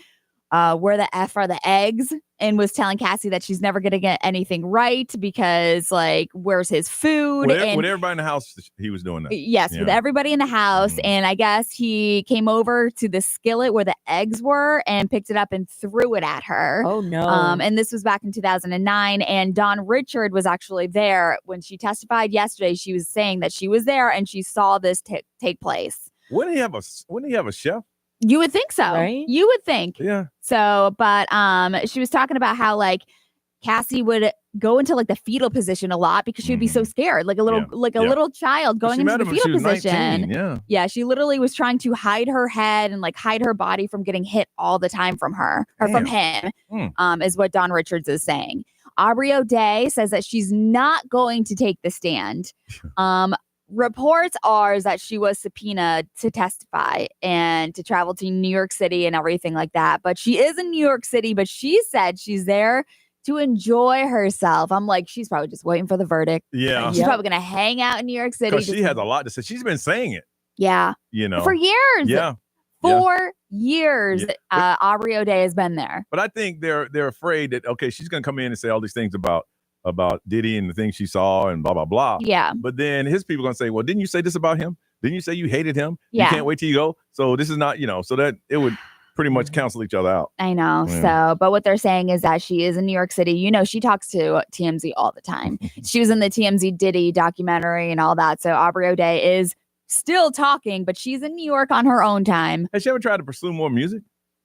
where the F are the eggs, and was telling Cassie that she's never going to get anything right because like, where's his food? With and everybody in the house, he was doing that. Yes, with everybody in the house. Mm-hmm. And I guess he came over to the skillet where the eggs were and picked it up and threw it at her. Oh, no. And this was back in 2009. And Dawn Richard was actually there when she testified yesterday. She was saying that she was there and she saw this take place. Wouldn't he have a chef? You would think so. Right? You would think. Yeah. So, but she was talking about how like Cassie would go into like the fetal position a lot because she would be so scared, like a little little child going into the fetal position. 19, yeah, she literally was trying to hide her head and like hide her body from getting hit all the time from her or from him. Is what Dawn Richards is saying. Aubrey O'Day says that she's not going to take the stand. Reports are that she was subpoenaed to testify and to travel to New York City and everything like that. But she is in New York City, but she said she's there to enjoy herself. I'm like, she's probably just waiting for the verdict. Yeah. She's probably going to hang out in New York City. Because she has a lot to say. She's been saying it. Yeah. You know. For years. Yeah. 4 years, Aubrey O'Day has been there. But I think they're afraid that, okay, she's going to come in and say all these things about Diddy and the things she saw and blah, blah, blah. Yeah. But then his people are going to say, well, didn't you say this about him? Didn't you say you hated him? Yeah. You can't wait till you go. So this is not, so that it would pretty much cancel each other out. I know. Yeah. So, but what they're saying is that she is in New York City. She talks to TMZ all the time. She was in the TMZ Diddy documentary and all that. So Aubrey O'Day is still talking, but she's in New York on her own time. Has she ever tried to pursue more music?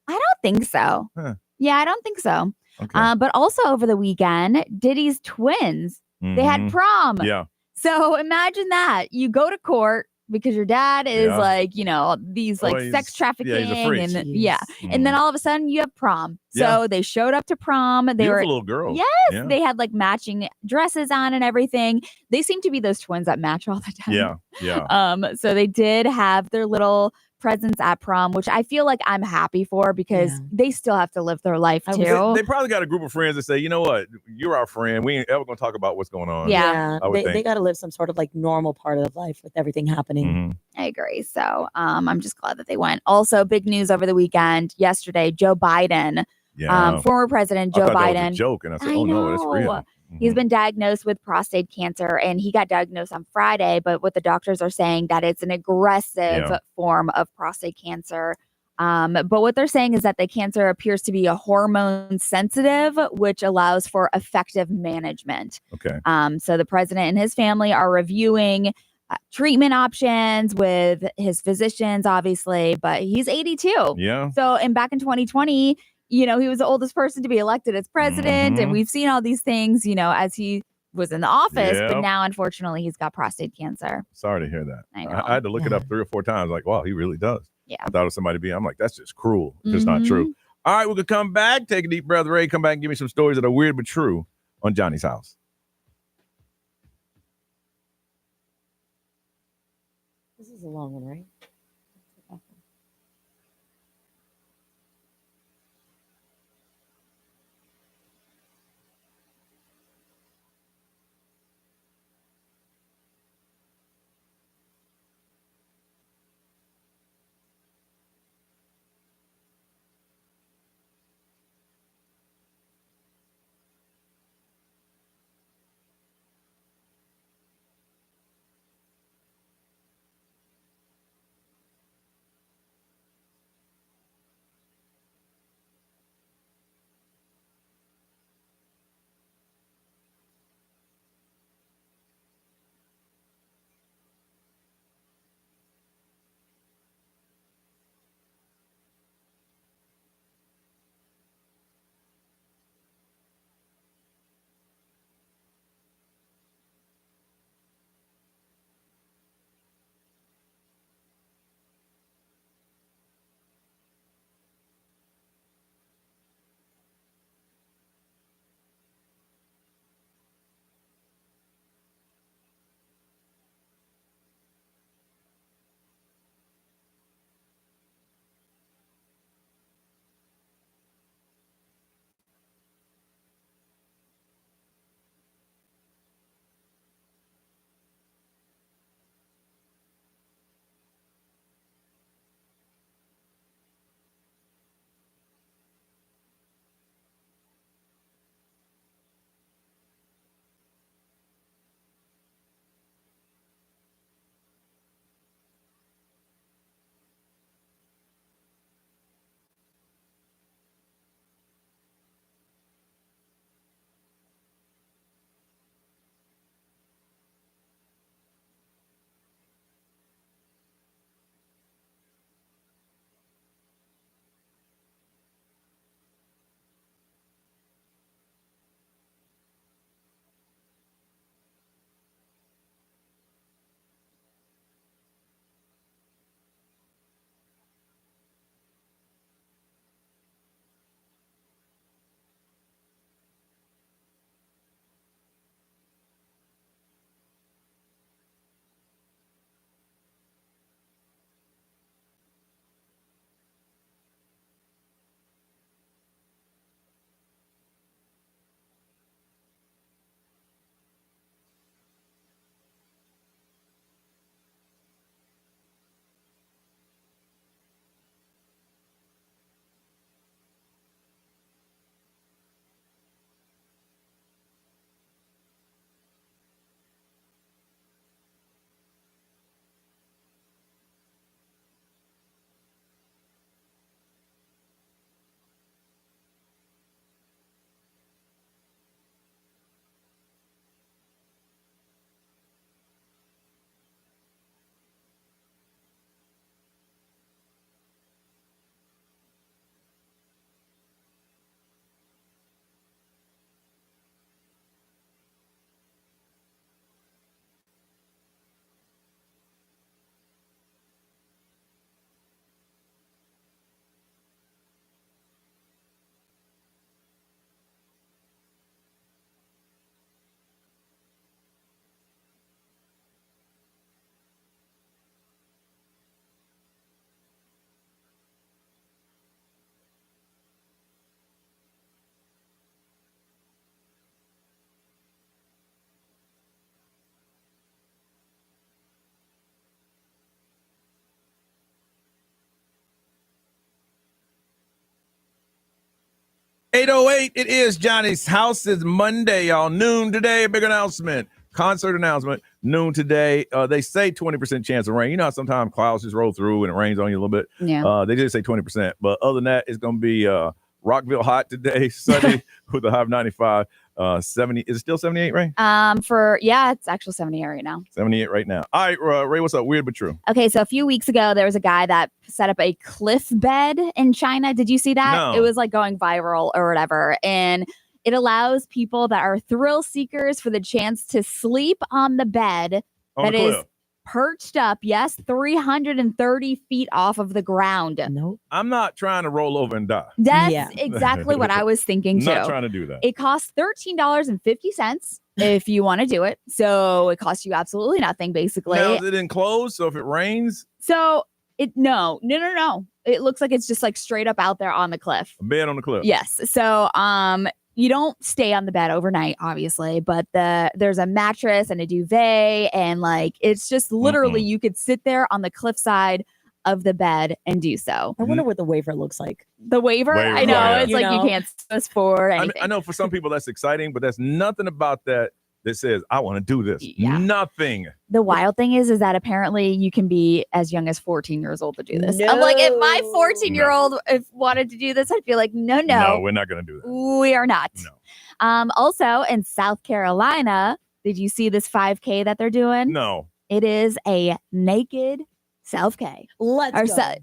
I don't think so. Huh. Yeah, I don't think so. Okay. But also over the weekend, Diddy's twins, they had prom. Yeah. So imagine that. You go to court because your dad is like, these like sex trafficking and and then all of a sudden you have prom. So they showed up to prom. They Beautiful were little girls. Yes, they had like matching dresses on and everything. They seem to be those twins that match all the time. Yeah. Yeah. So they did have their little presence at prom, which I feel like I'm happy for because they still have to live their life too. They probably got a group of friends that say, you know what, you're our friend. We ain't ever gonna talk about what's going on. Yeah. They got to live some sort of like normal part of life with everything happening. Mm-hmm. I agree. So I'm just glad that they went. Also, big news over the weekend. Yesterday, Joe Biden, former President Joe I thought Biden. that was a joke, and I said, oh no, it's real. He's been diagnosed with prostate cancer, and he got diagnosed on Friday. But what the doctors are saying that it's an aggressive form of prostate cancer. But what they're saying is that the cancer appears to be a hormone sensitive, which allows for effective management. Okay. So the president and his family are reviewing treatment options with his physicians, obviously, but he's 82. Yeah. So, and back in 2020, he was the oldest person to be elected as president. And we've seen all these things, as he was in the office, but now, unfortunately, he's got prostate cancer. Sorry to hear that. I know. I had to look it up 3 or 4 times. Like, wow, he really does. Yeah. I thought it was somebody I'm like, that's just cruel. It's not true. All right, we could come back, take a deep breath, Ray, come back and give me some stories that are weird but true on Johnny's House. This is a long one, right? 8:08. It is Johnny's house. It's Monday, y'all. Noon today. Big announcement. Concert announcement. Noon today. They say 20% chance of rain. You know how sometimes clouds just roll through and it rains on you a little bit. Yeah. They did say 20%, but other than that, it's gonna be Rockville hot today, sunny with a high of 95. 70. Is it still 78, Ray? It's actually 78 right now. 78 right now. All right, Ray, what's up? Weird but true. Okay, so a few weeks ago, there was a guy that set up a cliff bed in China. Did you see that? No. It was like going viral or whatever. And it allows people that are thrill seekers for the chance to sleep on the bed that is perched up, 330 feet off of the ground. Nope. I'm not trying to roll over and die. That's exactly what I was thinking too. Not trying to do that. It costs $13.50 if you want to do it. So it costs you absolutely nothing, basically. Now, is it enclosed? So if it rains? So no. It looks like it's just like straight up out there on the cliff. A bed on the cliff. Yes. So you don't stay on the bed overnight, obviously, but there's a mattress and a duvet, and like it's just literally you could sit there on the cliffside of the bed and do so. I wonder what the waiver looks like. The waiver? I know. Yeah. It's like you can't post for anything. I know for some people that's exciting, but there's nothing about that says, I want to do this. Yeah. Nothing. The wild thing is that apparently you can be as young as 14 years old to do this. I'm like, if my 14-year-old wanted to do this, I'd be like, no. No, we're not going to do that. We are not. No. Also, in South Carolina, did you see this 5K that they're doing? No. It is a naked self-K.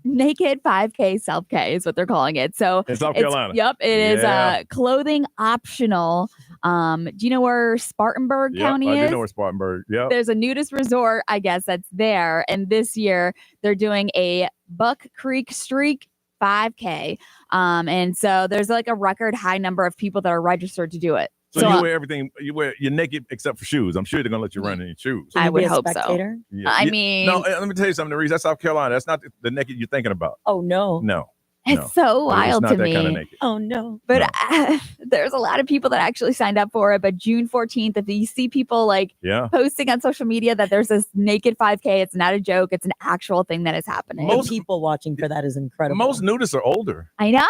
Naked 5K self-K is what they're calling it. So in South Carolina. Yep. It is clothing optional. Do you know where Spartanburg County is? I do know where Spartanburg. Yeah. There's a nudist resort, I guess, that's there. And this year they're doing a Buck Creek Streak 5K. And so there's like a record high number of people that are registered to do it. So you wear everything. You're naked except for shoes. I'm sure they're gonna let you run in your shoes. I would hope so. Yeah. I mean, no. Let me tell you something. Reese, that's South Carolina. That's not the naked you're thinking about. Oh no. No. It's so wild to me. Kind of naked. Oh no. But there's a lot of people that actually signed up for it. But June 14th, if you see people like posting on social media that there's this naked 5K, it's not a joke. It's an actual thing that is happening. Most people watching for that is incredible. Most nudists are older. I know.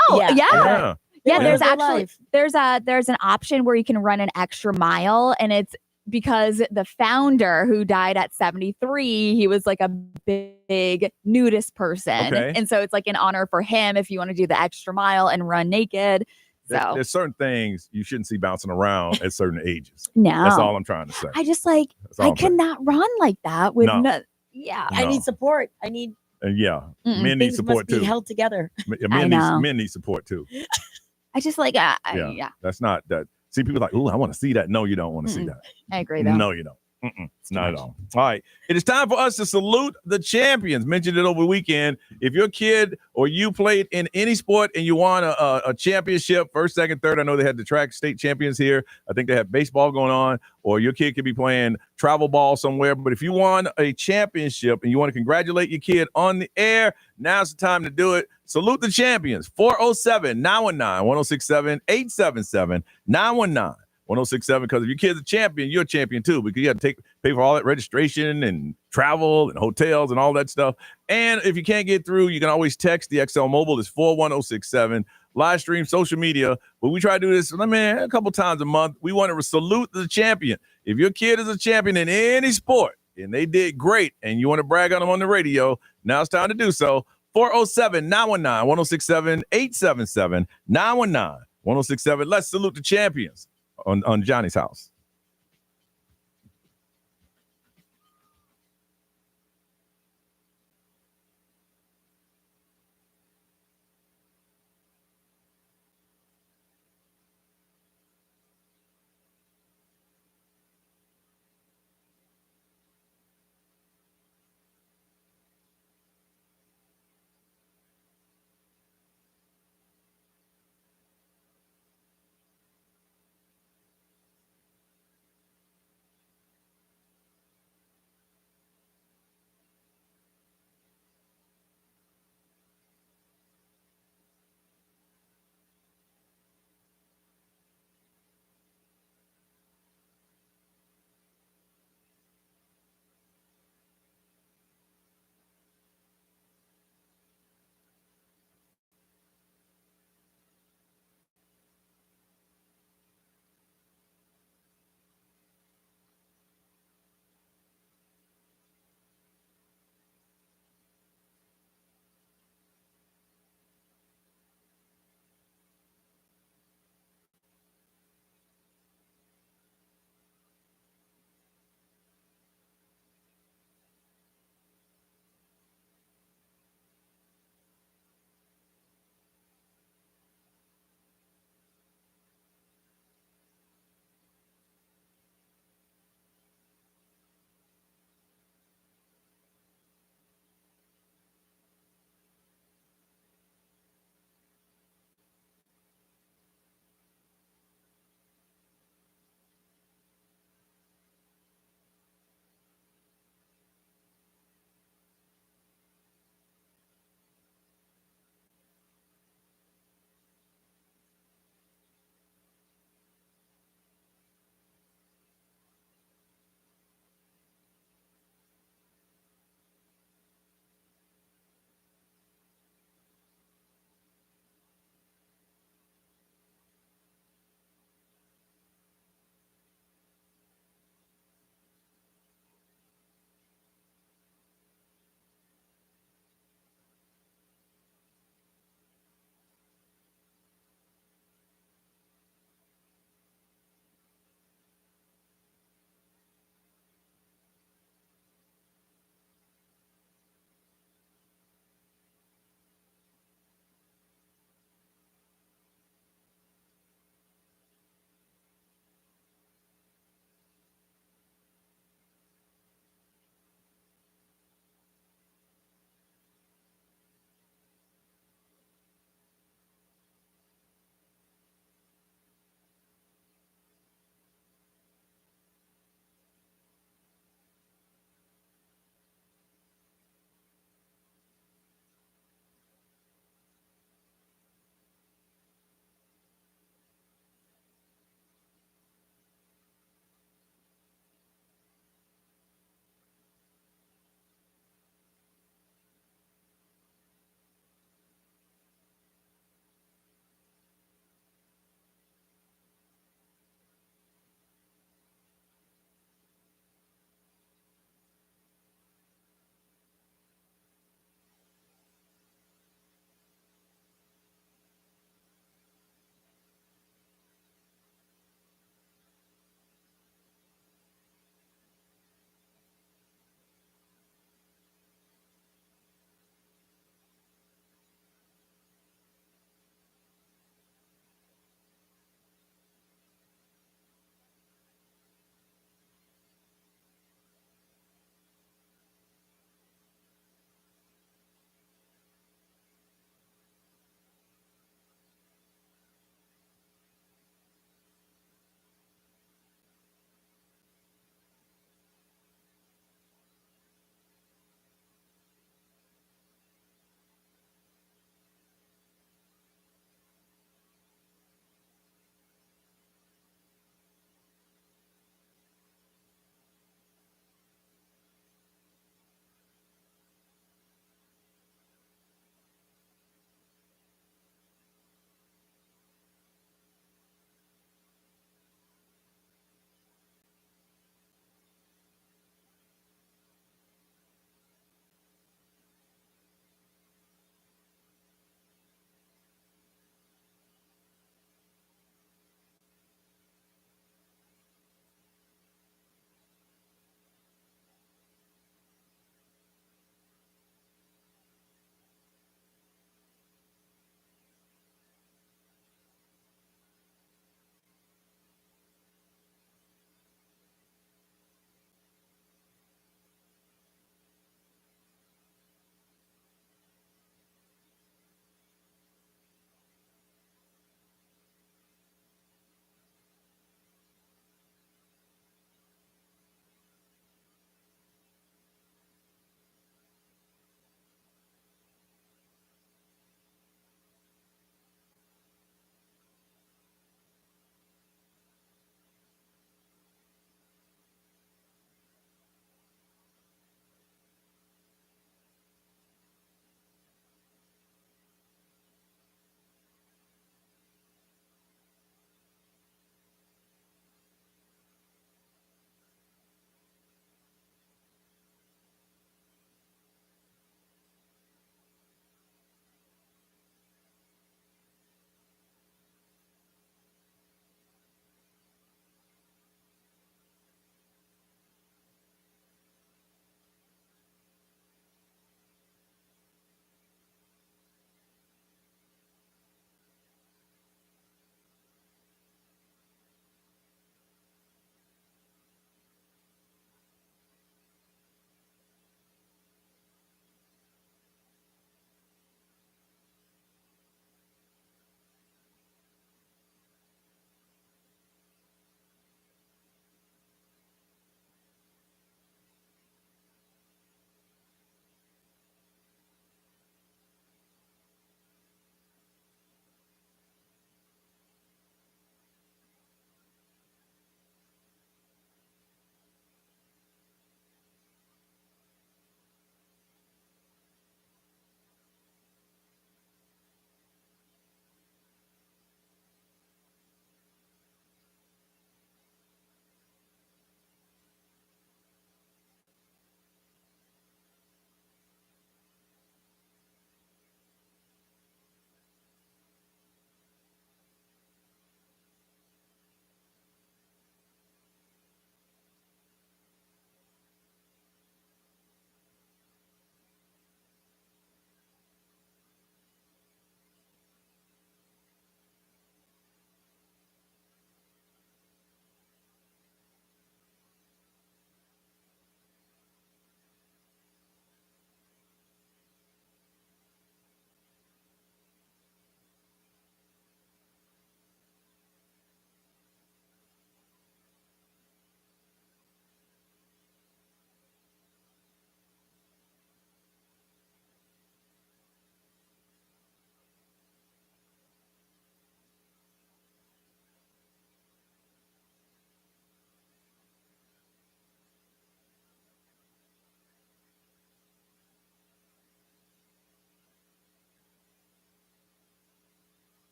Yeah. There's actually there's an option where you can run an extra mile, and it's because the founder who died at 73, he was like a big nudist person. Okay. And so it's like an honor for him if you want to do the extra mile and run naked. So there's certain things you shouldn't see bouncing around at certain ages. No. That's all I'm trying to say. I just like, I cannot run like that with I need support. I need men need support must be too. held together. Men need support too. I just like That's not that. See, people are like, "Ooh, I want to see that." No, you don't want to see that. I agree, though. No, you don't. Not at all. All right. It is time for us to salute the champions. Mentioned it over the weekend. If your kid or you played in any sport and you won a championship, first, second, third, I know they had the track state champions here. I think they have baseball going on, or your kid could be playing travel ball somewhere. But if you won a championship and you want to congratulate your kid on the air, now's the time to do it. Salute the champions. 407-919-1067, 877-919. 1067, because if your kid's a champion, you're a champion too, because you got to pay for all that registration and travel and hotels and all that stuff. And if you can't get through, you can always text the XL Mobile. It's 41067. Live stream, social media. But we try to do this, a couple times a month. We want to salute the champion. If your kid is a champion in any sport and they did great and you want to brag on them on the radio, now it's time to do so. 407-919-1067, 877-919-1067. Let's salute the champions on Johnny's house.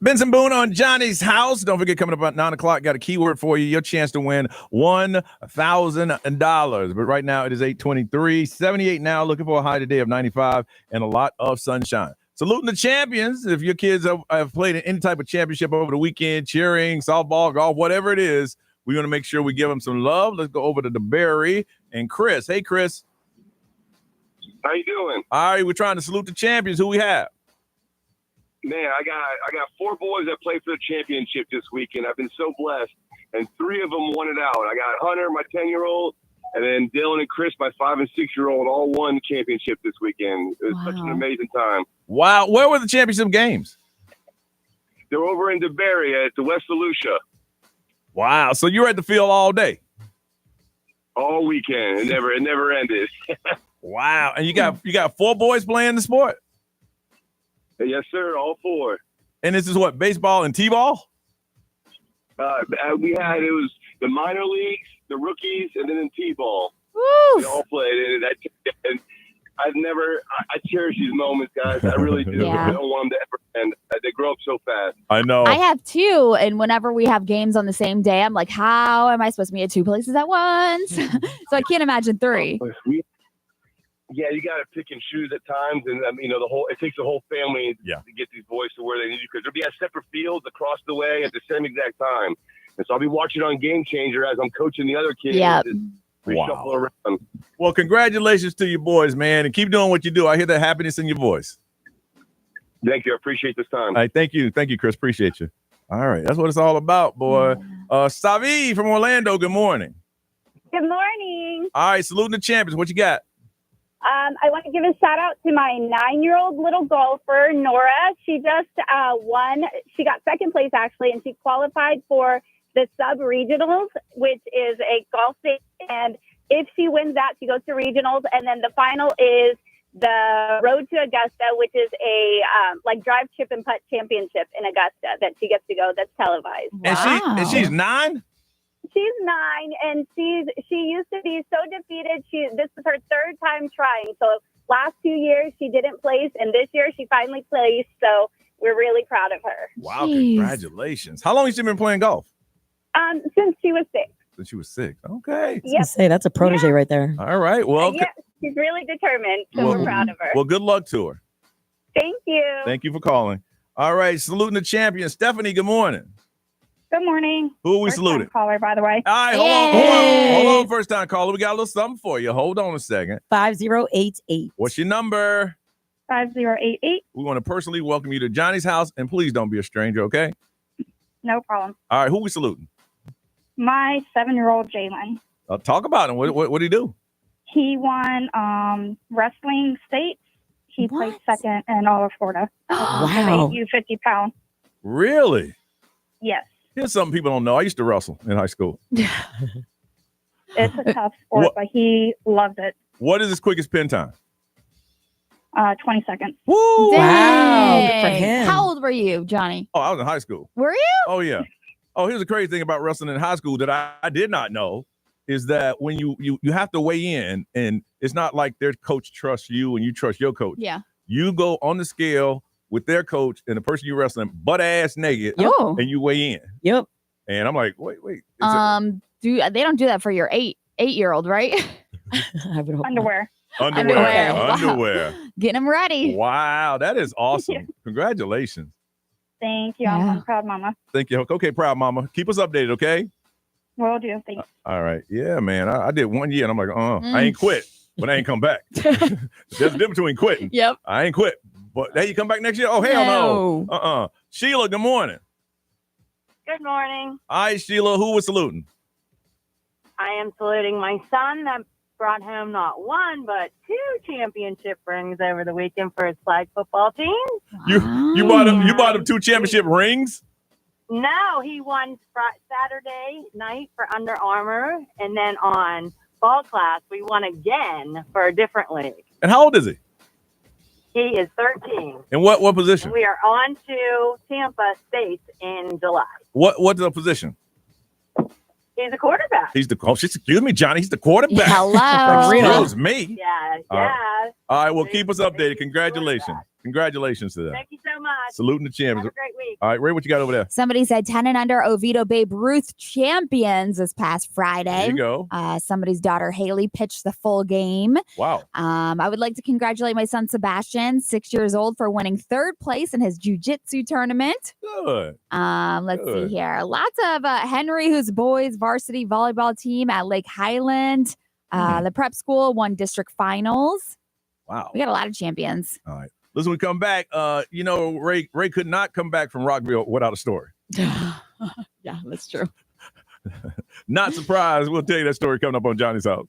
Benson Boone on Johnny's House. Don't forget, coming up at 9 o'clock, got a keyword for you. Your chance to win $1,000. But right now it is 8:23, 78 now, looking for a high today of 95 and a lot of sunshine. Saluting the champions. If your kids have played in any type of championship over the weekend, cheering, softball, golf, whatever it is, we're going to make sure we give them some love. Let's go over to DeBerry and Chris. Hey, Chris. How you doing? All right, we're trying to salute the champions. Who we have? Man, I got 4 boys that played for the championship this weekend. I've been so blessed, and 3 of them won it out. I got Hunter, my 10-year-old, and then Dylan and Chris, my 5 and 6-year-old, all won the championship this weekend. It was such an amazing time. Wow, where were the championship games? They were over in DeBerry at the West Volusia. Wow, so you were at the field all day? All weekend. It never ended. Wow, and you got 4 boys playing the sport? Yes, sir. All 4. And this is what, baseball and t-ball? It was the minor leagues, the rookies, and then in t-ball. Woo! They all played. And I cherish these moments, guys. I really do. Yeah. I don't want them to ever end. They grow up so fast. I know. I have 2, and whenever we have games on the same day, I'm like, how am I supposed to be at 2 places at once? So I can't imagine 3. Yeah, you got to pick and choose at times, and it takes the whole family to get these boys to where they need you, because they'll be at separate fields across the way at the same exact time. And so I'll be watching on Game Changer as I'm coaching the other kids. Yep. Shuffle around. Well, congratulations to you boys, man, and keep doing what you do. I hear that happiness in your voice. Thank you. I appreciate this time. All right, thank you, Chris. Appreciate you. All right, that's what it's all about, boy. Savi from Orlando. Good morning. Good morning. All right, saluting the champions. What you got? I want to give a shout out to my 9-year-old little golfer, Nora. She just won. She got second place, actually, and she qualified for the sub-regionals, which is a golf state. And if she wins that, she goes to regionals. And then the final is the Road to Augusta, which is a drive, chip, and putt championship in Augusta that she gets to go. That's televised. Wow. And she's 9? She's 9, and she used to be so defeated. This is her 3rd time trying. So last 2 years she didn't place, and this year she finally placed. So we're really proud of her. Wow, congratulations! How long has she been playing golf? Since she was 6. Since she was 6. Okay. Yeah. Say that's a protege right there. All right. Well, yeah, she's really determined. So we're proud of her. Well, good luck to her. Thank you. Thank you for calling. All right, saluting the champion, Stephanie. Good morning. Good morning. Who are we saluting? Caller, by the way. All right, hold on. First time caller. We got a little something for you. Hold on a second. 5088. What's your number? 5088. We want to personally welcome you to Johnny's house, and please don't be a stranger, okay? No problem. All right, who we saluting? My 7-year-old Jalen. Talk about him. What did he do? He won wrestling states. He placed 2nd in all of Florida. Wow. You 50 pounds. Really? Yes. Here's something people don't know. I used to wrestle in high school. It's a tough sport, but he loves it. What is his quickest pin time? 20 seconds. Woo! Wow. Good for him. How old were you, Johnny? Oh, I was in high school. Were you? Oh, yeah. Oh, here's the crazy thing about wrestling in high school that I did not know is that when you have to weigh in, and it's not like their coach trusts you and you trust your coach. Yeah. You go on the scale with their coach and the person you're wrestling butt ass naked, and you weigh in. Yep. And I'm like, wait. They don't do that for your 8-year-old, right? I would hope Underwear. Underwear. Getting them ready. Wow, that is awesome. Congratulations. Thank you. I'm proud mama. Thank you. Okay, proud mama. Keep us updated, okay? Will do. Thanks. All right. Yeah, man. I did 1 year and I'm like, I ain't quit, but I ain't come back. There's a difference between quitting. Yep. I ain't quit. But hey, you come back next year? Oh, hell no. Sheila, good morning. Good morning. All right, Sheila, who was saluting? I am saluting my son that brought home not 1, but 2 championship rings over the weekend for his flag football team. You bought him 2 championship rings? No, he won Saturday night for Under Armour, and then on ball class, we won again for a different league. And how old is he? He is 13. And what position? And we are on to Tampa State in July. What's the position? He's a quarterback. Excuse me, Johnny. He's the quarterback. Hello. Excuse me. Yeah. All right. Well, keep us updated. Congratulations. Congratulations to that. Thank you so much. much. Saluting the champions. Have a great week. All right, Ray, what you got over there? Somebody said 10 and under Oviedo Babe Ruth champions this past Friday. There you go. Somebody's daughter Haley pitched the full game. Wow. I would like to congratulate my son Sebastian, 6 years old, for winning third place in his jiu-jitsu tournament. Good. Let's see here. Lots of Henry, whose boys varsity volleyball team at Lake Highland. The prep school won district finals. Wow. We got a lot of champions. All right. Listen, we come back. Ray could not come back from Rockville without a story. Yeah, that's true. Not surprised. We'll tell you that story coming up on Johnny's House.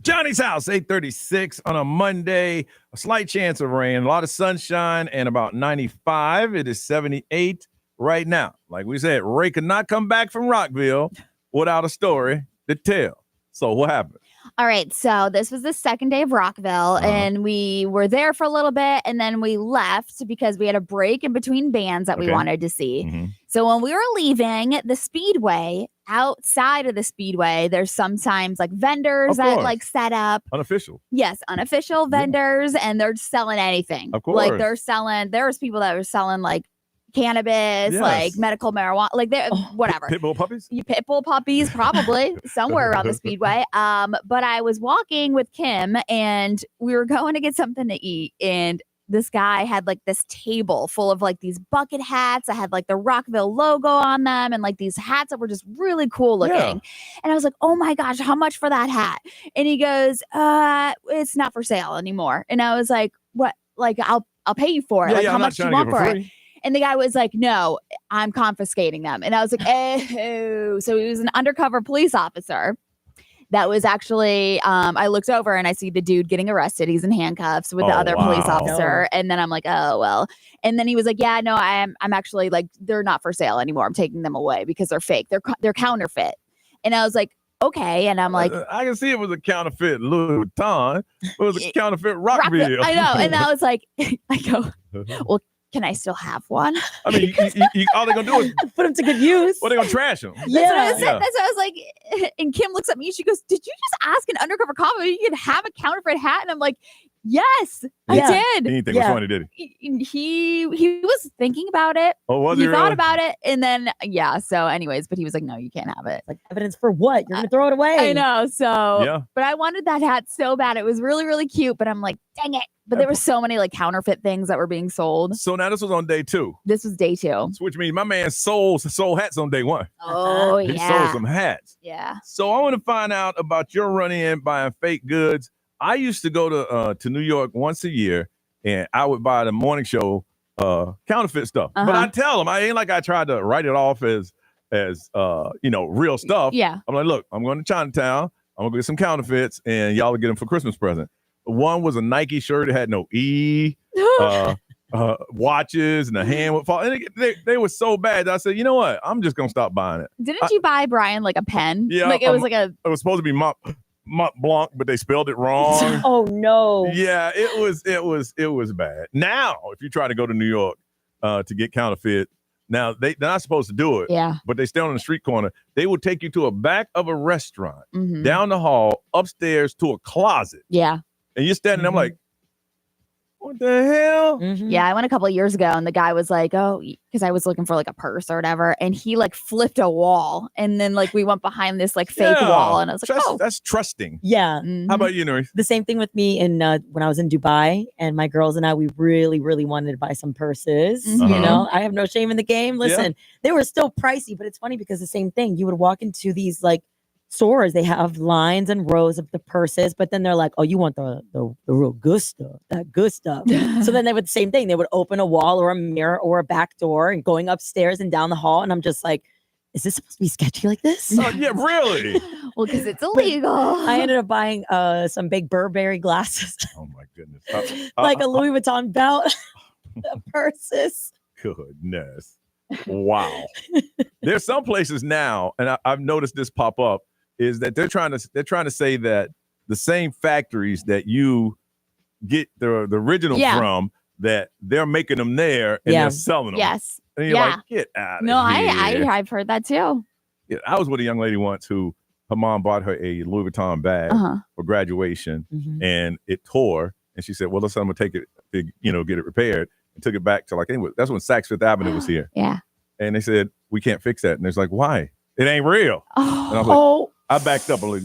Johnny's house, 8:36 on a Monday. A slight chance of rain, a lot of sunshine, and about 95. It is 78 right now. Like we said, Ray could not come back from Rockville without a story to tell. So what happened? All right, so this was the second day of Rockville, and we were there for a little bit, and then we left because we had a break in between bands that we wanted to see. Mm-hmm. So when we were leaving the Speedway, outside of the Speedway, there's sometimes like vendors that like set up. Unofficial. Yes, unofficial vendors, and they're selling anything. Of course. Like there's people that were selling like cannabis, like medical marijuana, like they're whatever. Pit bull puppies? Pit bull puppies, probably somewhere around the Speedway. But I was walking with Kim and we were going to get something to eat, and this guy had like this table full of like these bucket hats that had like the Rockville logo on them, and like these hats that were just really cool looking. Yeah. And I was like, oh my gosh, how much for that hat? And he goes, it's not for sale anymore. And I was like, what? Like I'll pay you for it. Like how much do you want for it? And the guy was like, no, I'm confiscating them. And I was like, oh. So he was an undercover police officer that was actually, I looked over and I see the dude getting arrested. He's in handcuffs with the other police officer. And then I'm like, oh, well. And then he was like, yeah, no, I'm actually like, they're not for sale anymore. I'm taking them away because they're fake. They're counterfeit. And I was like, okay. And I'm like, I can see it was a counterfeit Louis Vuitton. It was a counterfeit Rockville. I know. And I was like, I go, well, can I still have one? I mean, all they're going to do is put them to good use. What are they going to trash them? That's what I said. That's what I was like. And Kim looks at me and she goes, did you just ask an undercover cop if you could have a counterfeit hat? And I'm like, yes, I did. He didn't think it was funny, did he? He was thinking about it. Oh, was he? He thought about it. And then, so anyways, but he was like, no, you can't have it. Like, evidence for what? You're going to throw it away. I know. So, but I wanted that hat so bad. It was really, really cute. But I'm like, dang it. But there were so many like counterfeit things that were being sold. So now this was on day 2. This was day 2. Which means my man sold hats on day 1. Oh, he sold some hats. Yeah. So I want to find out about your run-in buying fake goods. I used to go to New York once a year, and I would buy the morning show counterfeit stuff. But I tell them, I ain't like I tried to write it off as real stuff. Yeah. I'm like, look, I'm going to Chinatown. I'm going to get some counterfeits, and y'all will get them for Christmas present. One was a Nike shirt. It had no E, watches, and the hand would fall. And they were so bad that I said, you know what? I'm just going to stop buying it. Didn't you buy Brian like a pen? Yeah. Like it was like a... It was supposed to be Mont Blanc, but they spelled it wrong. Oh, no. Yeah, it was bad. Now, if you try to go to New York to get counterfeit, now they're not supposed to do it. Yeah. But they stay on the street corner. They will take you to a back of a restaurant, down the hall, upstairs to a closet. Yeah. And you're standing there, I'm like, what the hell? Yeah, I went a couple of years ago and the guy was like, oh, because I was looking for like a purse or whatever. And he like flipped a wall. And then like we went behind this like fake wall. And I was like, that's trusting. Yeah. How about you, Nuri? The same thing with me in when I was in Dubai, and my girls and I, we really, really wanted to buy some purses. You know, I have no shame in the game. Listen, they were still pricey, but it's funny because the same thing, you would walk into these like stores, they have lines and rows of the purses, but then they're like, oh, you want the real good stuff, that good stuff. So then they would the same thing. They would open a wall or a mirror or a back door and going upstairs and down the hall. And I'm just like, is this supposed to be sketchy like this? Yeah, really? Well, because it's illegal. I ended up buying some big Burberry glasses. Oh my goodness. Like a Louis Vuitton belt, purses. Goodness. Wow. There's some places now, and I've noticed this pop up, is that they're trying to say that the same factories that you get the original from, that they're making them there and they're selling them. Yes. And you're like, get out of here. I've heard that too. Yeah, I was with a young lady once who her mom bought her a Louis Vuitton bag for graduation, and it tore. And she said, well, listen, I'm going to take it to, get it repaired. And took it back to that's when Saks Fifth Avenue was here. Yeah. And they said, we can't fix that. And it's like, why? It ain't real. And I was like, I backed up. I'm like,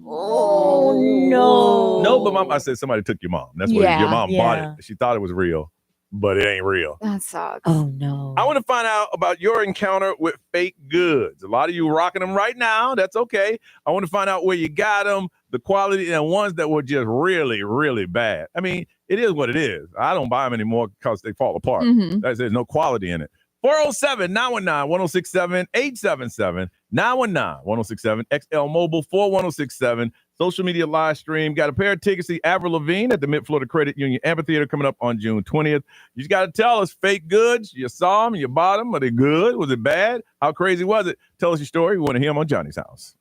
oh no. No, but mom, I said, somebody took your mom. That's what your mom bought it. She thought it was real, but it ain't real. That sucks. Oh no. I want to find out about your encounter with fake goods. A lot of you rocking them right now. That's okay. I want to find out where you got them, the quality, and ones that were just really, really bad. I mean, it is what it is. I don't buy them anymore because they fall apart. There's no quality in it. 407-919-1067, 877-919-1067, XL Mobile 41067 social media live stream. Got a pair of tickets to see Avril Lavigne at the Mid-Florida Credit Union Amphitheater coming up on June 20th. You just got to tell us fake goods. You saw them, you bought them. Are they good? Was it bad? How crazy was it? Tell us your story. We want to hear them on Johnny's House.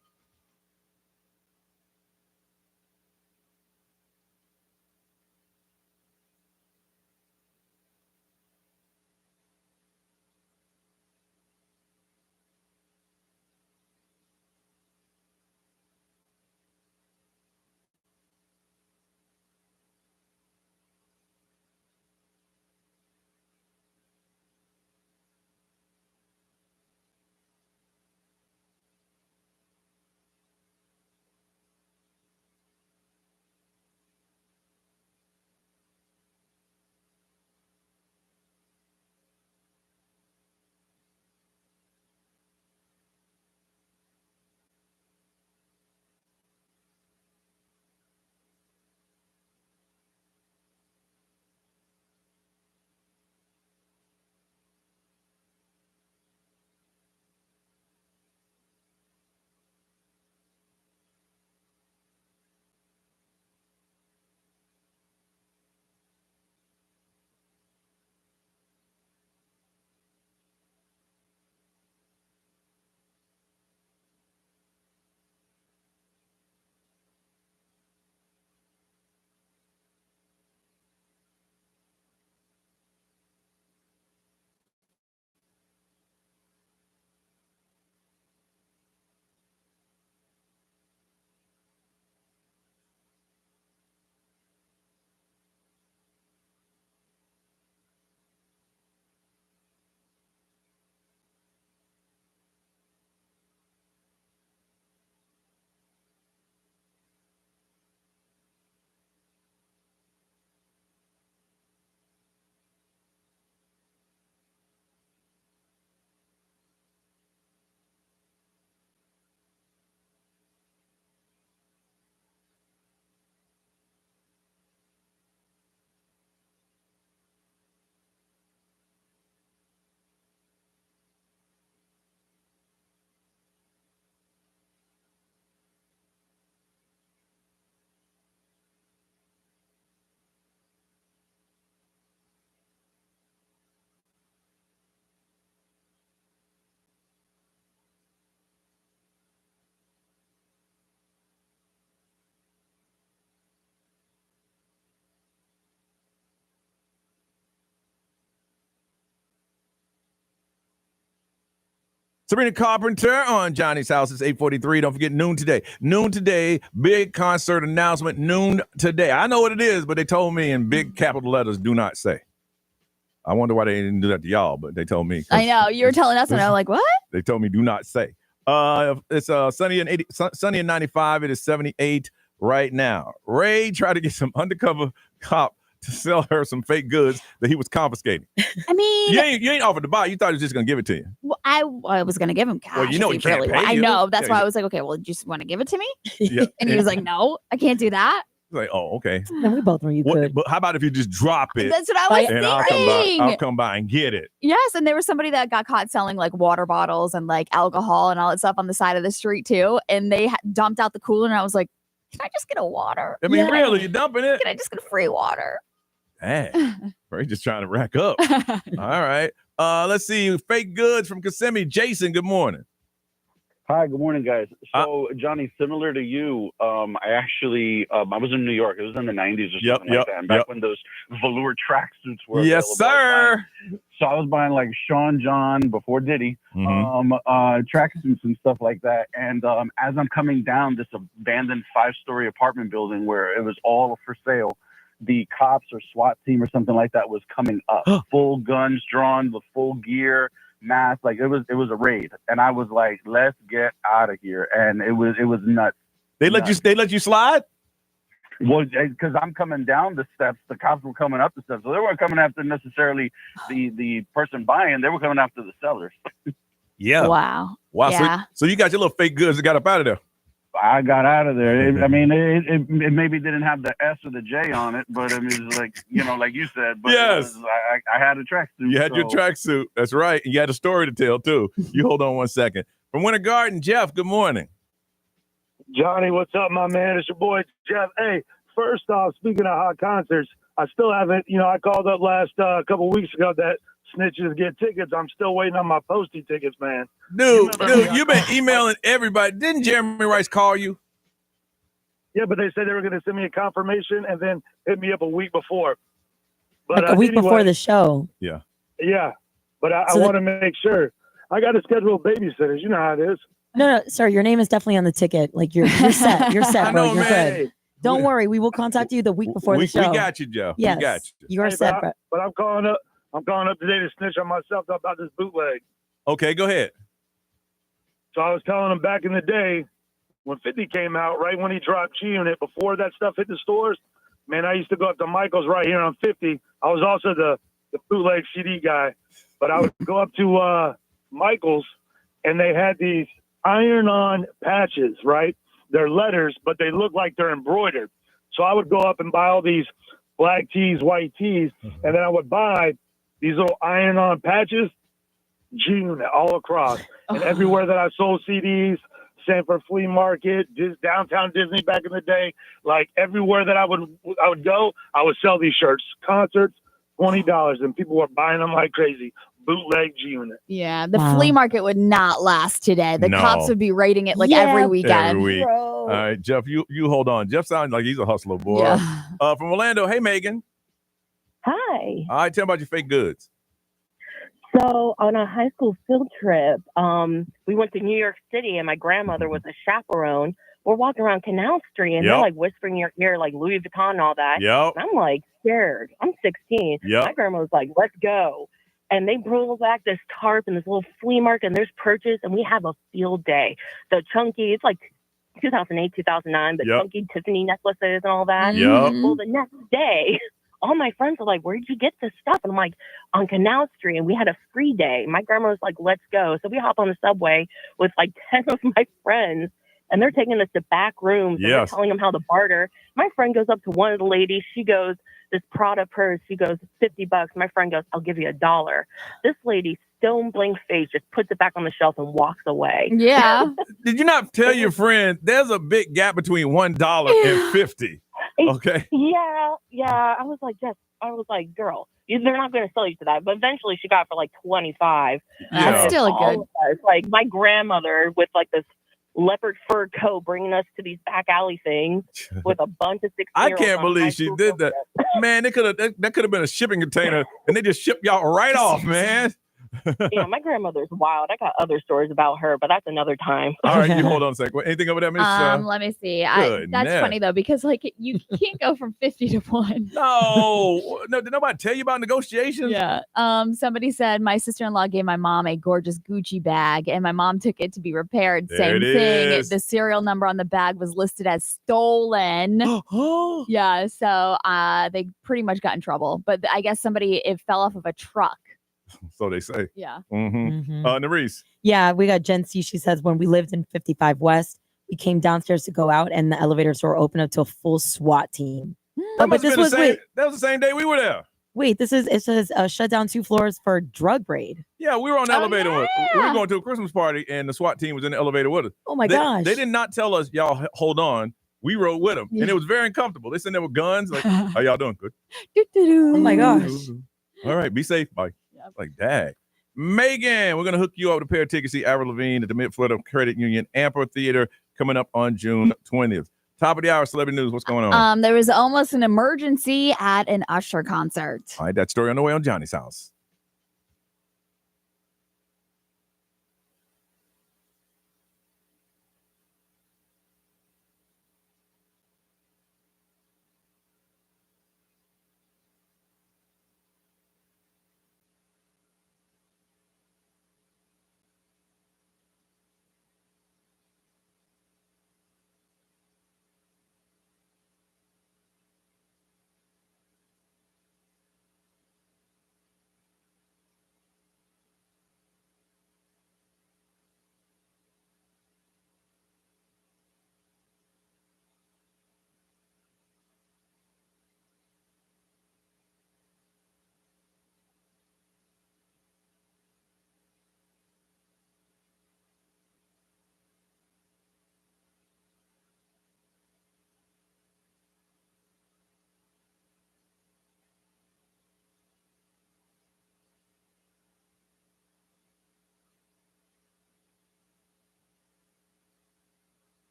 Sabrina Carpenter on Johnny's House. It's 8:43. Don't forget noon today. Noon today, big concert announcement, noon today. I know what it is, but they told me in big capital letters, do not say. I wonder why they didn't do that to y'all, but they told me. I know. You were telling us, and I'm like, what? They told me do not say. It's sunny and 95. It is 78 right now. Ray tried to get some undercover cop to sell her some fake goods that he was confiscating. I mean, you ain't offered to buy. You thought he was just gonna give it to you. Well, I was gonna give him cash. Well, you know he can't really pay you. I know. That's Yeah, why I was like, okay, well, you just want to give it to me? Yeah. And he was like, no, I can't do that. Like, oh, okay. And we both know you could. But how about if you just drop it? That's what I was and thinking. I'll come by and get it. Yes, and there was somebody that got caught selling like water bottles and like alcohol and all that stuff on the side of the street too. And they dumped out the cooler, and I was like, can I just get a water? I mean, really, you're dumping it? Can I just get a free water? Dang. Ray's just trying to rack up. All right. Let's see. Fake goods from Kissimmee. Jason, good morning. Hi, good morning, guys. So, Johnny, similar to you, I actually, I was in New York. It was in the 90s or something like that. And back when those velour tracksuits were Yes, sir. So I was buying like Sean John before Diddy, tracksuits and stuff like that. And as I'm coming down this abandoned 5-story apartment building where it was all for sale, the cops or SWAT team or something like that was coming up, full guns drawn, the full gear, mask, like it was a raid. And I was like, let's get out of here. And it was nuts. They let you slide? Well, because I'm coming down the steps, the cops were coming up the steps. So they weren't coming after necessarily the person buying, they were coming after the sellers. Yeah. Wow. Yeah. So you got your little fake goods that got up out of there. I got out of there. It maybe didn't have the S or the J on it, but it was like, like you said. But yes, I had a tracksuit. You had your tracksuit. That's right. And you had a story to tell too. You hold on one second. From Winter Garden, Jeff. Good morning. Johnny, what's up, my man? It's your boy, Jeff. Hey, first off, speaking of hot concerts, I still haven't, I called up last couple weeks ago that snitches get tickets. I'm still waiting on my postie tickets, man. Dude, you've been emailing everybody. Didn't Jeremy Rice call you? Yeah, but they said they were going to send me a confirmation and then hit me up a week before. But, like a week before the show. Yeah. Yeah, but I want to make sure. I got to schedule babysitters. You know how it is. No, sir, your name is definitely on the ticket. Like you're set. You're set, bro. You're good. Don't worry. We will contact you the week before the show. We got you, Joe. Yes, we got you. You're set, bro. But I'm calling up today to snitch on myself about this bootleg. Okay, go ahead. So I was telling him back in the day when 50 came out, right when he dropped G-Unit, before that stuff hit the stores, man, I used to go up to Michael's right here on 50. I was also the bootleg CD guy. But I would go up to Michael's, and they had these iron-on patches, right? They're letters, but they look like they're embroidered. So I would go up and buy all these black tees, white tees, and then I would buy these little iron-on patches, G-Unit all across. And everywhere that I sold CDs, Sanford Flea Market, downtown Disney back in the day, like everywhere that I would go, I would sell these shirts. Concerts, $20, and people were buying them like crazy. Bootleg G-Unit. Yeah, the flea market would not last today. The cops would be raiding it every weekend. Every week. All right, Jeff, you hold on. Jeff sounds like he's a hustler, boy. Yeah. From Orlando, hey, Megan. Hi. All right, tell me about your fake goods. So on a high school field trip, we went to New York City, and my grandmother was a chaperone. We're walking around Canal Street, and they're like whispering in your ear, like Louis Vuitton and all that. Yep. And I'm like scared. I'm 16. Yep. My grandma was like, "Let's go." And they roll back this tarp in this little flea market, and there's purchase, and we have a field day. The chunky, it's like 2008, 2009, but chunky Tiffany necklaces and all that. Yep. Well, the next day, all my friends are like, "Where'd you get this stuff?" And I'm like, "On Canal Street," and we had a free day. My grandma was like, "Let's go." So we hop on the subway with like 10 of my friends, and they're taking us to back rooms, and they're telling them how to barter. My friend goes up to one of the ladies. She goes, this Prada purse, she goes, $50. My friend goes, "I'll give you $1." This lady, stone blank face, just puts it back on the shelf and walks away. Yeah. Did you not tell your friend there's a big gap between $1 and 50? Okay. Yeah. I was like, girl, they're not going to sell you to that. But eventually she got it for like 25. That's still a good. Like my grandmother with like this leopard fur coat bringing us to these back alley things with a bunch of 16-year-olds. I can't believe she did that. Man, that could have been a shipping container, and they just shipped y'all right off, man. Yeah, my grandmother's wild. I got other stories about her, but that's another time. All right, you hold on a second. Anything over there, Miss? Let me see. That's funny though, because like you can't go from 50 to 1. No, did nobody tell you about negotiations? Yeah. Somebody said my sister-in-law gave my mom a gorgeous Gucci bag, and my mom took it to be repaired. Same thing. The serial number on the bag was listed as stolen. Yeah. So they pretty much got in trouble. But I guess it fell off of a truck. So they say. Yeah. Nerese. Yeah, we got Jen C. She says, when we lived in 55 West, we came downstairs to go out, and the elevators were open up to a full SWAT team. That was the same day we were there. Wait, it says shut down 2 floors for drug raid. Yeah, we were on the elevator. We were going to a Christmas party, and the SWAT team was in the elevator with us. Oh my gosh. They did not tell us, y'all hold on. We rode with them, and it was very uncomfortable. They sitting there with guns. Like, how y'all doing? Good. Oh my gosh. All right, be safe. Bye. Like, dang. Megan, we're going to hook you up with a pair of tickets to see Avril Lavigne at the Mid-Florida Credit Union Amphitheater coming up on June 20th. Top of the hour, celebrity news. What's going on? There was almost an emergency at an Usher concert. All right, that story on the way on Johnny's House.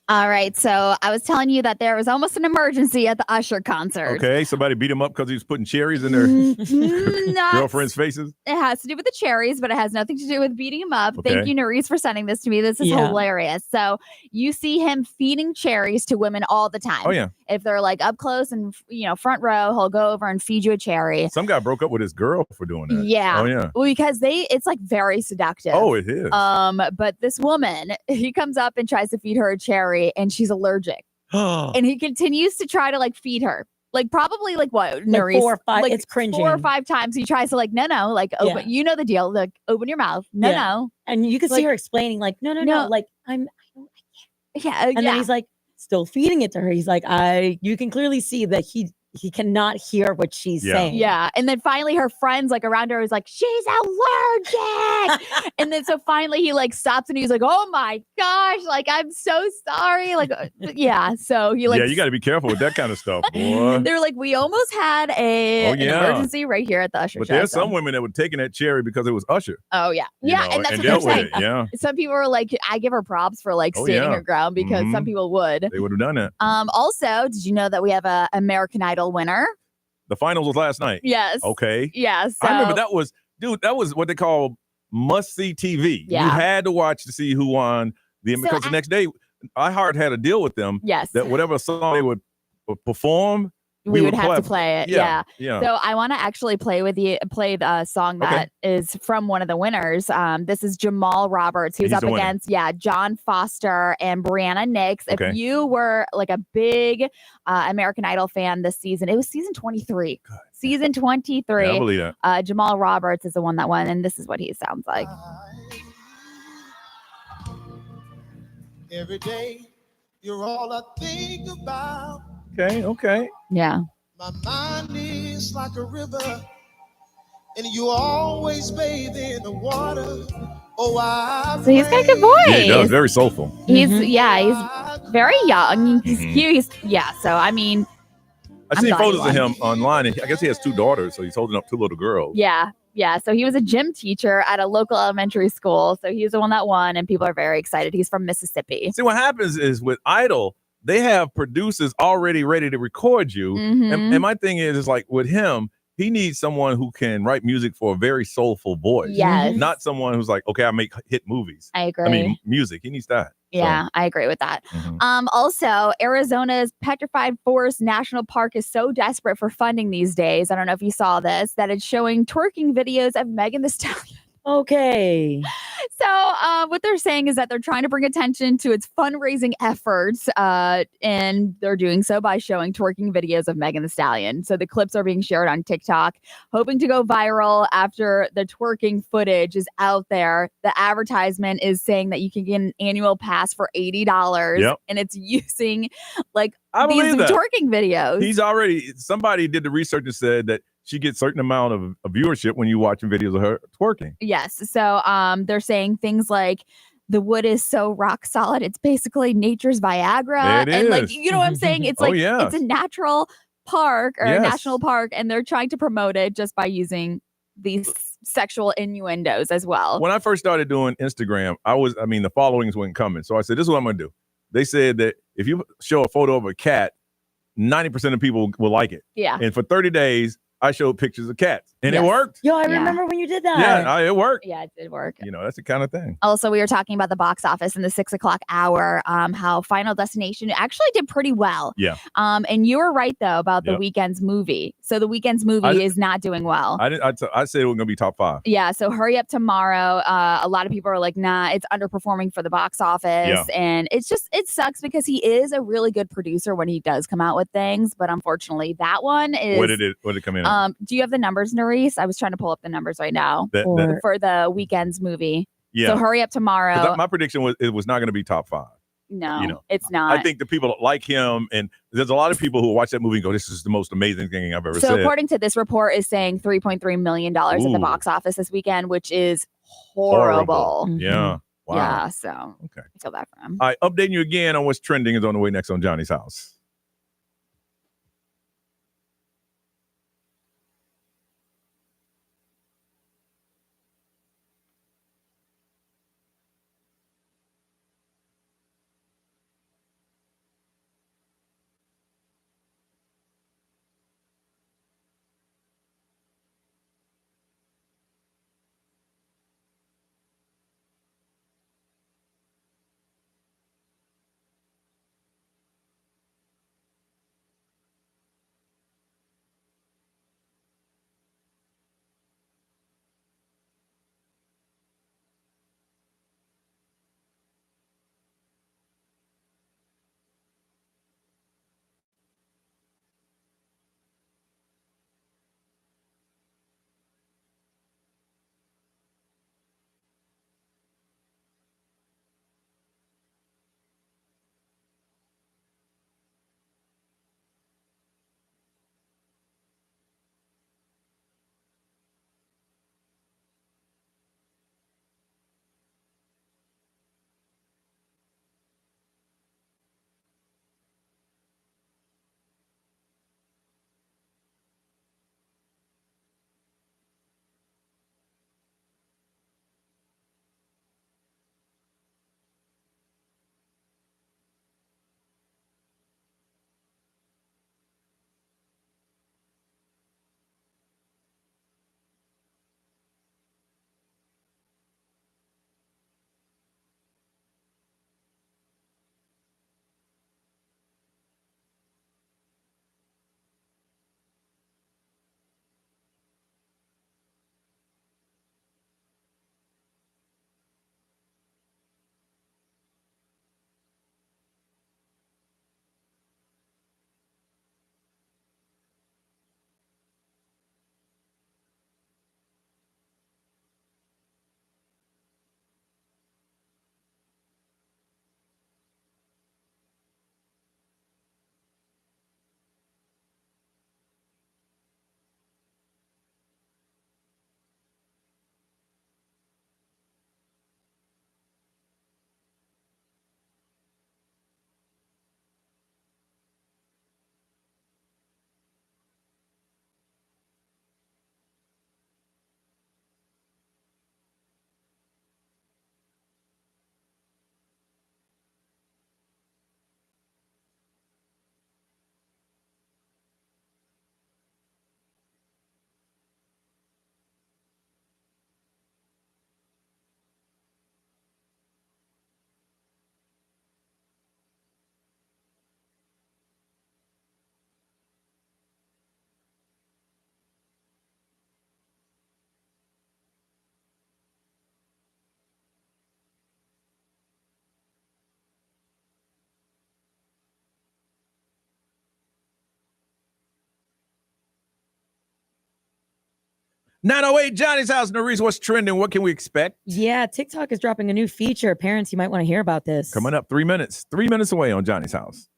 All right, so I was telling you that there was almost an emergency at the Usher concert. Okay, somebody beat him up because he was putting cherries in their girlfriend's faces. It has to do with the cherries, but it has nothing to do with beating him up. Okay. Thank you, Nerys, for sending this to me. This is hilarious. So you see him feeding cherries to women all the time. Oh, yeah. If they're like up close and front row, he'll go over and feed you a cherry. Some guy broke up with his girl for doing that. Yeah. Oh, yeah. Well, because it's like very seductive. Oh, it is. But this woman, he comes up and tries to feed her a cherry, and she's allergic. And he continues to try to like feed her. Like probably like what? Like 4 or 5. Like it's cringing. 4 or 5 times. He tries to like, no, like open. You know the deal. Like open your mouth. No. And you can see her explaining like, no. Like Yeah. And then he's like still feeding it to her. He's like, you can clearly see that he cannot hear what she's saying. Yeah. And then finally her friends like around her is like, she's allergic. And then so finally he like stops and he's like, oh my gosh, like I'm so sorry. Like yeah. So he like you got to be careful with that kind of stuff, boy. They're like, we almost had an emergency right here at the Usher But show. there's some women that were taking that cherry because it was Usher. Oh yeah. Yeah. And that's what they're saying. Some people are like, I give her props for like standing her ground because some people would. They would have done that. Also, did you know that we have a American Idol winner? The finals was last night. Yes. Okay. Yes. I remember that was what they call must-see TV. Yeah. You had to watch to see who won because the next day, iHeart had a deal with them. Yes. That whatever song they would perform, we would have to play it. Yeah. So I want to actually play the song that is from one of the winners. This is Jamal Roberts, who's up against John Foster and Brianna Nix. If you were like a big American Idol fan this season, it was season 23. God. Season 23. Yeah, I believe that. Jamal Roberts is the one that won, and this is what he sounds like. Every day, you're all I think about. Okay. Yeah. My mind is like a river, and you always bathe in the water. Oh, so he's got a good voice. Yeah, he does. Very soulful. He's very young. He's cute. So I mean, I've seen photos of him online, and I guess he has 2 daughters, so he's holding up 2 little girls. Yeah. So he was a gym teacher at a local elementary school. So he's the one that won, and people are very excited. He's from Mississippi. See, what happens is with Idol, they have producers already ready to record you. And my thing is like with him, he needs someone who can write music for a very soulful voice. Yes. Not someone who's like, okay, I make hit movies. I agree. I mean, music. He needs that. Yeah, I agree with that. Also, Arizona's Petrified Forest National Park is so desperate for funding these days. I don't know if you saw this, that it's showing twerking videos of Megan Thee Stallion. Okay. So what they're saying is that they're trying to bring attention to its fundraising efforts, and they're doing so by showing twerking videos of Megan Thee Stallion. So the clips are being shared on TikTok, hoping to go viral after the twerking footage is out there. The advertisement is saying that you can get an annual pass for $80, and it's using like these twerking videos. Somebody did the research and said that she gets certain amount of viewership when you're watching videos of her twerking. Yes. So they're saying things like the wood is so rock solid. It's basically nature's Viagra. It is. Like, you know what I'm saying? It's like, it's a natural park or a national park, and they're trying to promote it just by using these sexual innuendos as well. When I first started doing Instagram, the followings weren't coming. So I said, this is what I'm going to do. They said that if you show a photo of a cat, 90% of people will like it. Yeah. And for 30 days, I showed pictures of cats, and it worked. Yo, I remember when you did that. Yeah, it worked. Yeah, it did work. That's the kind of thing. Also, we were talking about the box office in the 6 o'clock hour, how Final Destination actually did pretty well. Yeah. And you were right, though, about the Weeknd's movie. So the Weeknd's movie is not doing well. I said it was going to be top 5. Yeah, so Hurry Up Tomorrow. A lot of people are like, nah, it's underperforming for the box office. Yeah. And it sucks because he is a really good producer when he does come out with things. But unfortunately, that one is... What did it come in at? Do you have the numbers, Nerys? I was trying to pull up the numbers right now for the Weeknd's movie. Yeah. So Hurry Up Tomorrow. My prediction was it was not going to be top 5. No, it's not. I think the people like him, and there's a lot of people who watch that movie and go, this is the most amazing thing I've ever said. So according to this report is saying $3.3 million at the box office this weekend, which is horrible. Yeah. Wow. Yeah, so I feel bad for him. All right, updating you again on what's trending is on the way next on Johnny's House. 908 Johnny's house. Norris, what's trending? What can we expect? Yeah, TikTok is dropping a new feature. Parents, you might want to hear about this. Coming up 3 minutes. 3 minutes away on Johnny's house.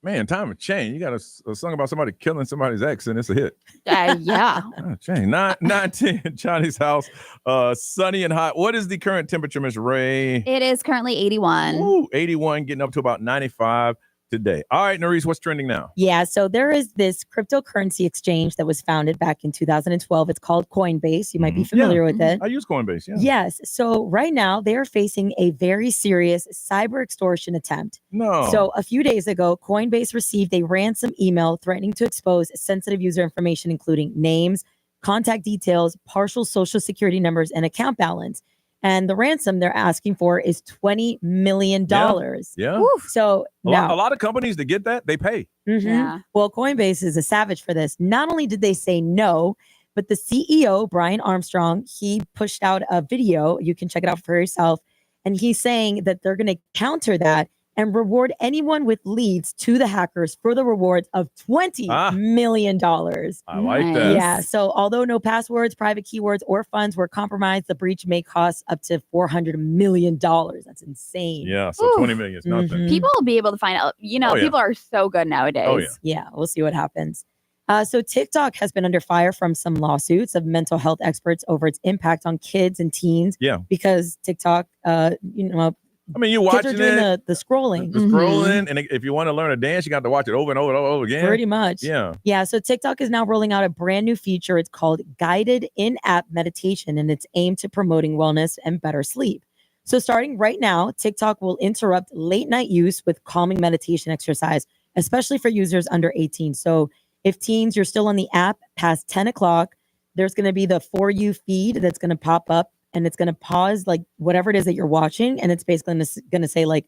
Man, time of change. You got a song about somebody killing somebody's ex, and it's a hit. Yeah. Change. 9:10, Johnny's house. Sunny and hot. What is the current temperature, Miss Ray? It is currently 81. Ooh, 81, getting up to about 95 today. All right, Norris, what's trending now? Yeah, so there is this cryptocurrency exchange that was founded back in 2012. It's called Coinbase. You might be familiar with it. I use Coinbase, yeah. Yes. So right now they are facing a very serious cyber extortion attempt. No. So a few days ago, Coinbase received a ransom email threatening to expose sensitive user information, including names, contact details, partial social security numbers, and account balance. And the ransom they're asking for is $20 million. Yeah. So a lot of companies that get that, they pay. Yeah. Well, Coinbase is a savage for this. Not only did they say no, but the CEO, Brian Armstrong, he pushed out a video. You can check it out for yourself. And he's saying that they're going to counter that and reward anyone with leads to the hackers for the rewards of $20 million. I like that. Yeah. So although no passwords, private keywords, or funds were compromised, the breach may cost up to $400 million. That's insane. Yeah. So 20 million is nothing. People will be able to find out. People are so good nowadays. Oh, yeah. Yeah. We'll see what happens. So TikTok has been under fire from some lawsuits of mental health experts over its impact on kids and teens. Yeah. Because TikTok, I mean, you're kids watching are doing the scrolling. The scrolling, and if you want to learn a dance, you got to watch it over and over and over again. Pretty much. Yeah. Yeah. So TikTok is now rolling out a brand new feature. It's called guided in-app meditation, and it's aimed to promoting wellness and better sleep. So starting right now, TikTok will interrupt late night use with calming meditation exercise, especially for users under 18. So if teens, you're still on the app past 10 o'clock, there's going to be the For You feed that's going to pop up, and it's going to pause like whatever it is that you're watching. And it's basically going to say like,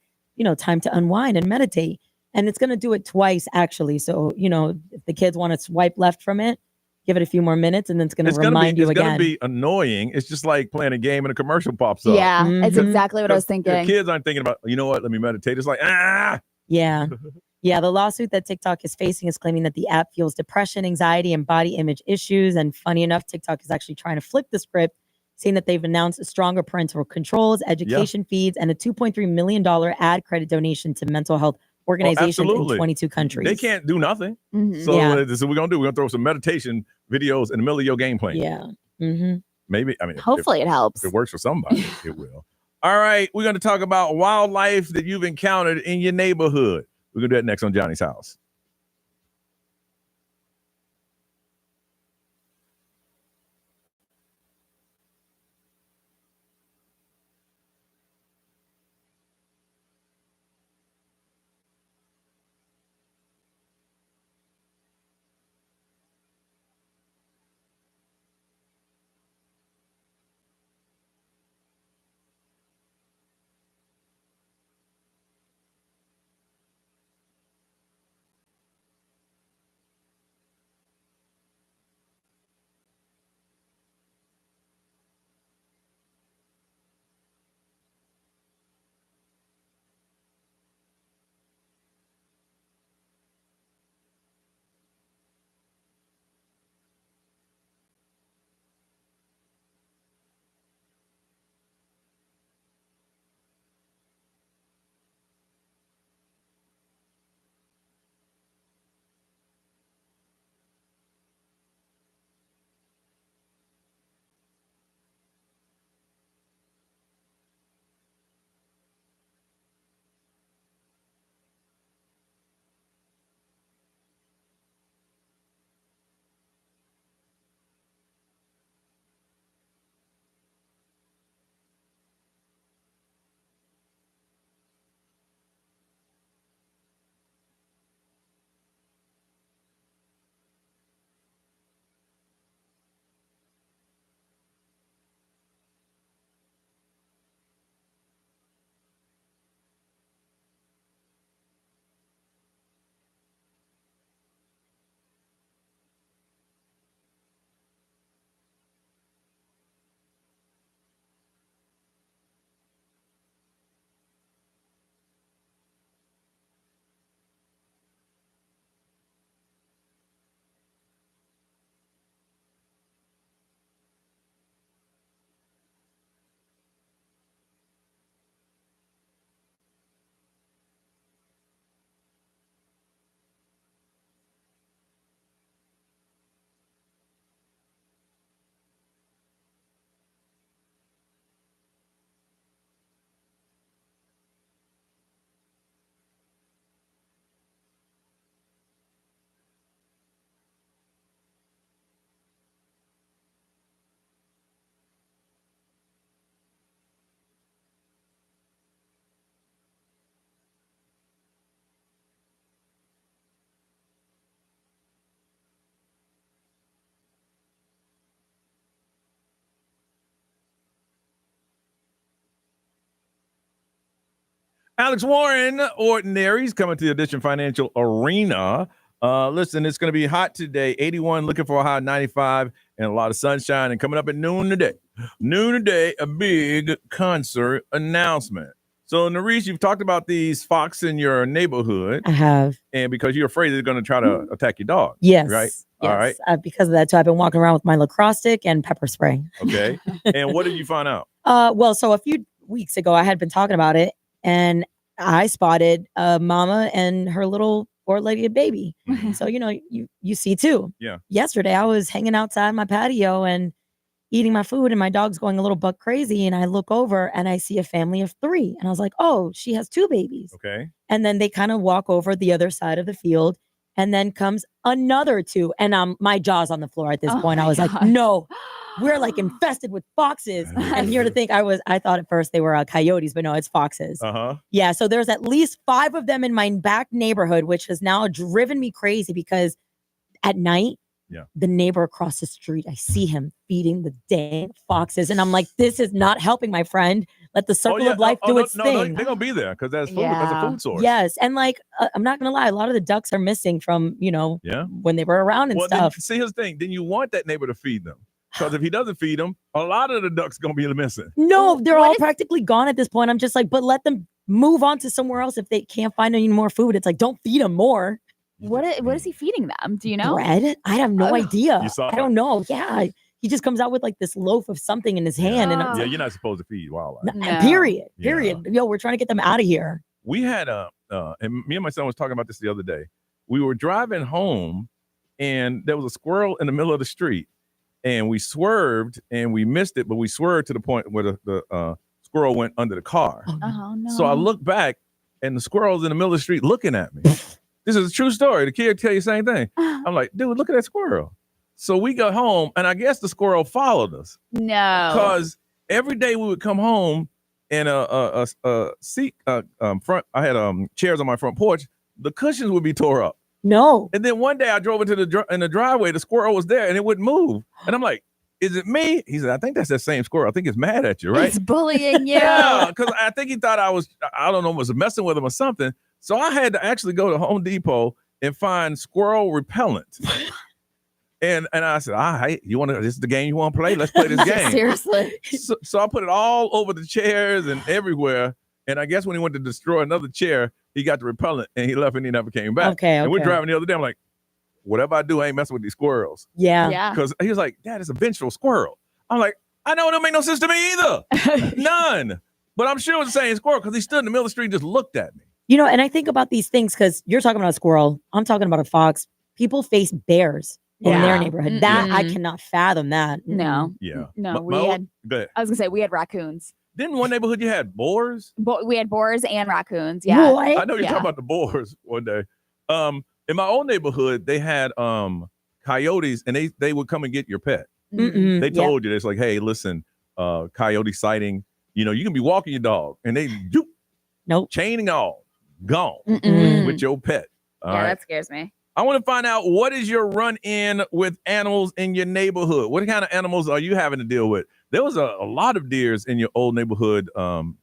time to unwind and meditate. And it's going to do it twice actually. So, if the kids want to swipe left from it, give it a few more minutes, and then it's going to remind you again. It's going to be annoying. It's just like playing a game and a commercial pops up. Yeah, it's exactly what I was thinking. The kids aren't thinking about, you know what, let me meditate. It's like, Yeah. Yeah, the lawsuit that TikTok is facing is claiming that the app fuels depression, anxiety, and body image issues. And funny enough, TikTok is actually trying to flip the script saying that they've announced stronger parental controls, education feeds, and a $2.3 million ad credit donation to mental health organizations in 22 countries. They can't do nothing. Mhm. So Yeah. this is what we're going to do. We're going to throw some meditation videos in the middle of your game plan. Yeah. Mm-hmm. Maybe, I mean, Hopefully it helps. If it works for somebody, it will. All right, we're going to talk about wildlife that you've encountered in your neighborhood. We're going to do that next on Johnny's House. Alex Warren, Ordinaries, coming to the Edition Financial Arena. Listen, it's going to be hot today. 81, looking for a high 95, and a lot of sunshine. And coming up at noon today. Noon today, a big concert announcement. So, Nerese, you've talked about these fox in your neighborhood. I have. And because you're afraid they're going to try to attack your dog. Yes. Right? Yes. All right. Because of that, so I've been walking around with my lacrosse stick and pepper spray. Okay. And what did you find out? Well, so a few weeks ago, I had been talking about it, and I spotted a mama and her little four-legged baby. Mm-hmm. So, you see too. Yeah. Yesterday, I was hanging outside my patio and eating my food, and my dog's going a little buck crazy. And I look over and I see a family of 3. And I was like, oh, she has 2 babies. Okay. And then they kind of walk over the other side of the field. And then comes another 2. And my jaw's on the floor at this point. I was like, no, we're like infested with foxes. And here to think I thought at first they were coyotes, but no, it's foxes. Uh-huh. Yeah. So there's at least 5 of them in my back neighborhood, which has now driven me crazy because at night, the neighbor across the street, I see him feeding the dang foxes. And I'm like, this is not helping, my friend. Let the circle of life do its thing. They're going to be there because that's food. That's a food source. Yes. And I'm not going to lie. A lot of the ducks are missing from, when they were around and stuff. Then, see, here's the thing. Then you want that neighbor to feed them. Because if he doesn't feed them, a lot of the ducks going to be missing. No, they're all practically gone at this point. I'm just like, but let them move on to somewhere else if they can't find any more food. It's like, don't feed them more. What is he feeding them? Do you know? Bread? I have no idea. You saw I don't know. Yeah. he just comes out with like this loaf of something in his hand. And I'm yeah, you're not supposed to feed wildlife. no. Period. Yo, we're trying to get them out of here. We had and me and my son was talking about this the other day. We were driving home and there was a squirrel in the middle of the street and we swerved and we missed it, but we swerved to the point where the squirrel went under the car. Oh, no. So I looked back and the squirrel's in the middle of the street looking at me. This is a true story. The kid tell you the same thing. I'm like, dude, look at that squirrel. So we got home and I guess the squirrel followed us. No. Because every day we would come home and a seat front. I had chairs on my front porch. The cushions would be tore up. No. And then one day I drove into the driveway. The squirrel was there and it wouldn't move. And I'm like, is it me? He said, I think that's that same squirrel. I think it's mad at you, right? It's bullying you. Yeah, because I think he thought I don't know, was messing with him or something. So I had to actually go to Home Depot and find squirrel repellent. And I said, all right, this is the game you want to play? Let's play this game. Seriously. So I put it all over the chairs and everywhere. And I guess when he went to destroy another chair, he got the repellent and he left and he never came back. Okay. And we're driving the other day. I'm like, whatever I do, I ain't messing with these squirrels. Yeah. Because he was like, Dad, it's a vengeful squirrel. I'm like, I know it don't make no sense to me either. None. But I'm sure it was the same squirrel because he stood in the middle of the street and just looked at me. You know, and I think about these things because you're talking about a squirrel. I'm talking about a fox. People face bears in their neighborhood. That I cannot fathom that. No. Yeah. No, Go ahead. I was gonna say we had raccoons. Didn't one neighborhood you had boars? We had boars and raccoons. Yeah. What? I know you're talking about the boars one day. In my old neighborhood, they had coyotes and they would come and get your pet. Mm-mm. They told you, it's like, hey, listen, coyote sighting, you can be walking your dog and they do chaining all gone with your pet. All right? That scares me. I want to find out, what is your run-in with animals in your neighborhood? What kind of animals are you having to deal with? There was a lot of deers in your old neighborhood. In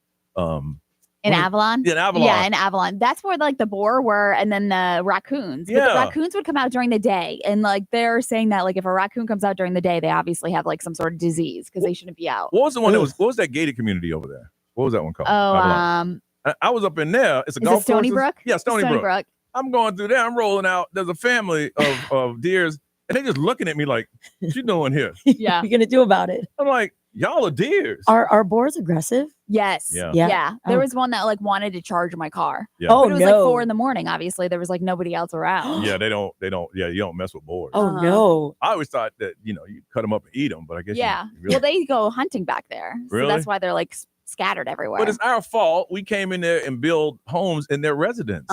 Avalon? In Avalon. Yeah, in Avalon. That's where like the boar were and then the raccoons. But the raccoons would come out during the day. And like they're saying that like if a raccoon comes out during the day, they obviously have like some sort of disease because they shouldn't be out. What was the one what was that gated community over there? What was that one called? Oh, Avalon. I was up in there. It's a golf course. Stony Brook? Yeah, Stony Brook. I'm going through there. I'm rolling out. There's a family of deers, and they just looking at me like, "What you doing here?" Yeah. What are you gonna do about it? I'm like, y'all are deers. Are boars aggressive? Yes. Yeah. There was one that like wanted to charge my car. Yeah. Oh, But it was no. like 4 a.m. Obviously, there was like nobody else around. Yeah, they don't. Yeah, you don't mess with boars. Oh no. I always thought that you cut them up and eat them, but I guess Yeah. you really. Well, they go hunting back there. So Really? that's why they're like scattered everywhere. But it's our fault. We came in there and built homes in their residence.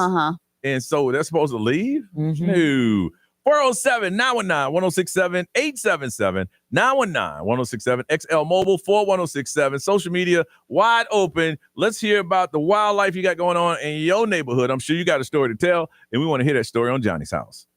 And so they're supposed to leave? No. 407-919-1067, 877-919-1067, XL Mobile 41067, social media wide open. Let's hear about the wildlife you got going on in your neighborhood. I'm sure you got a story to tell, and we want to hear that story on Johnny's House.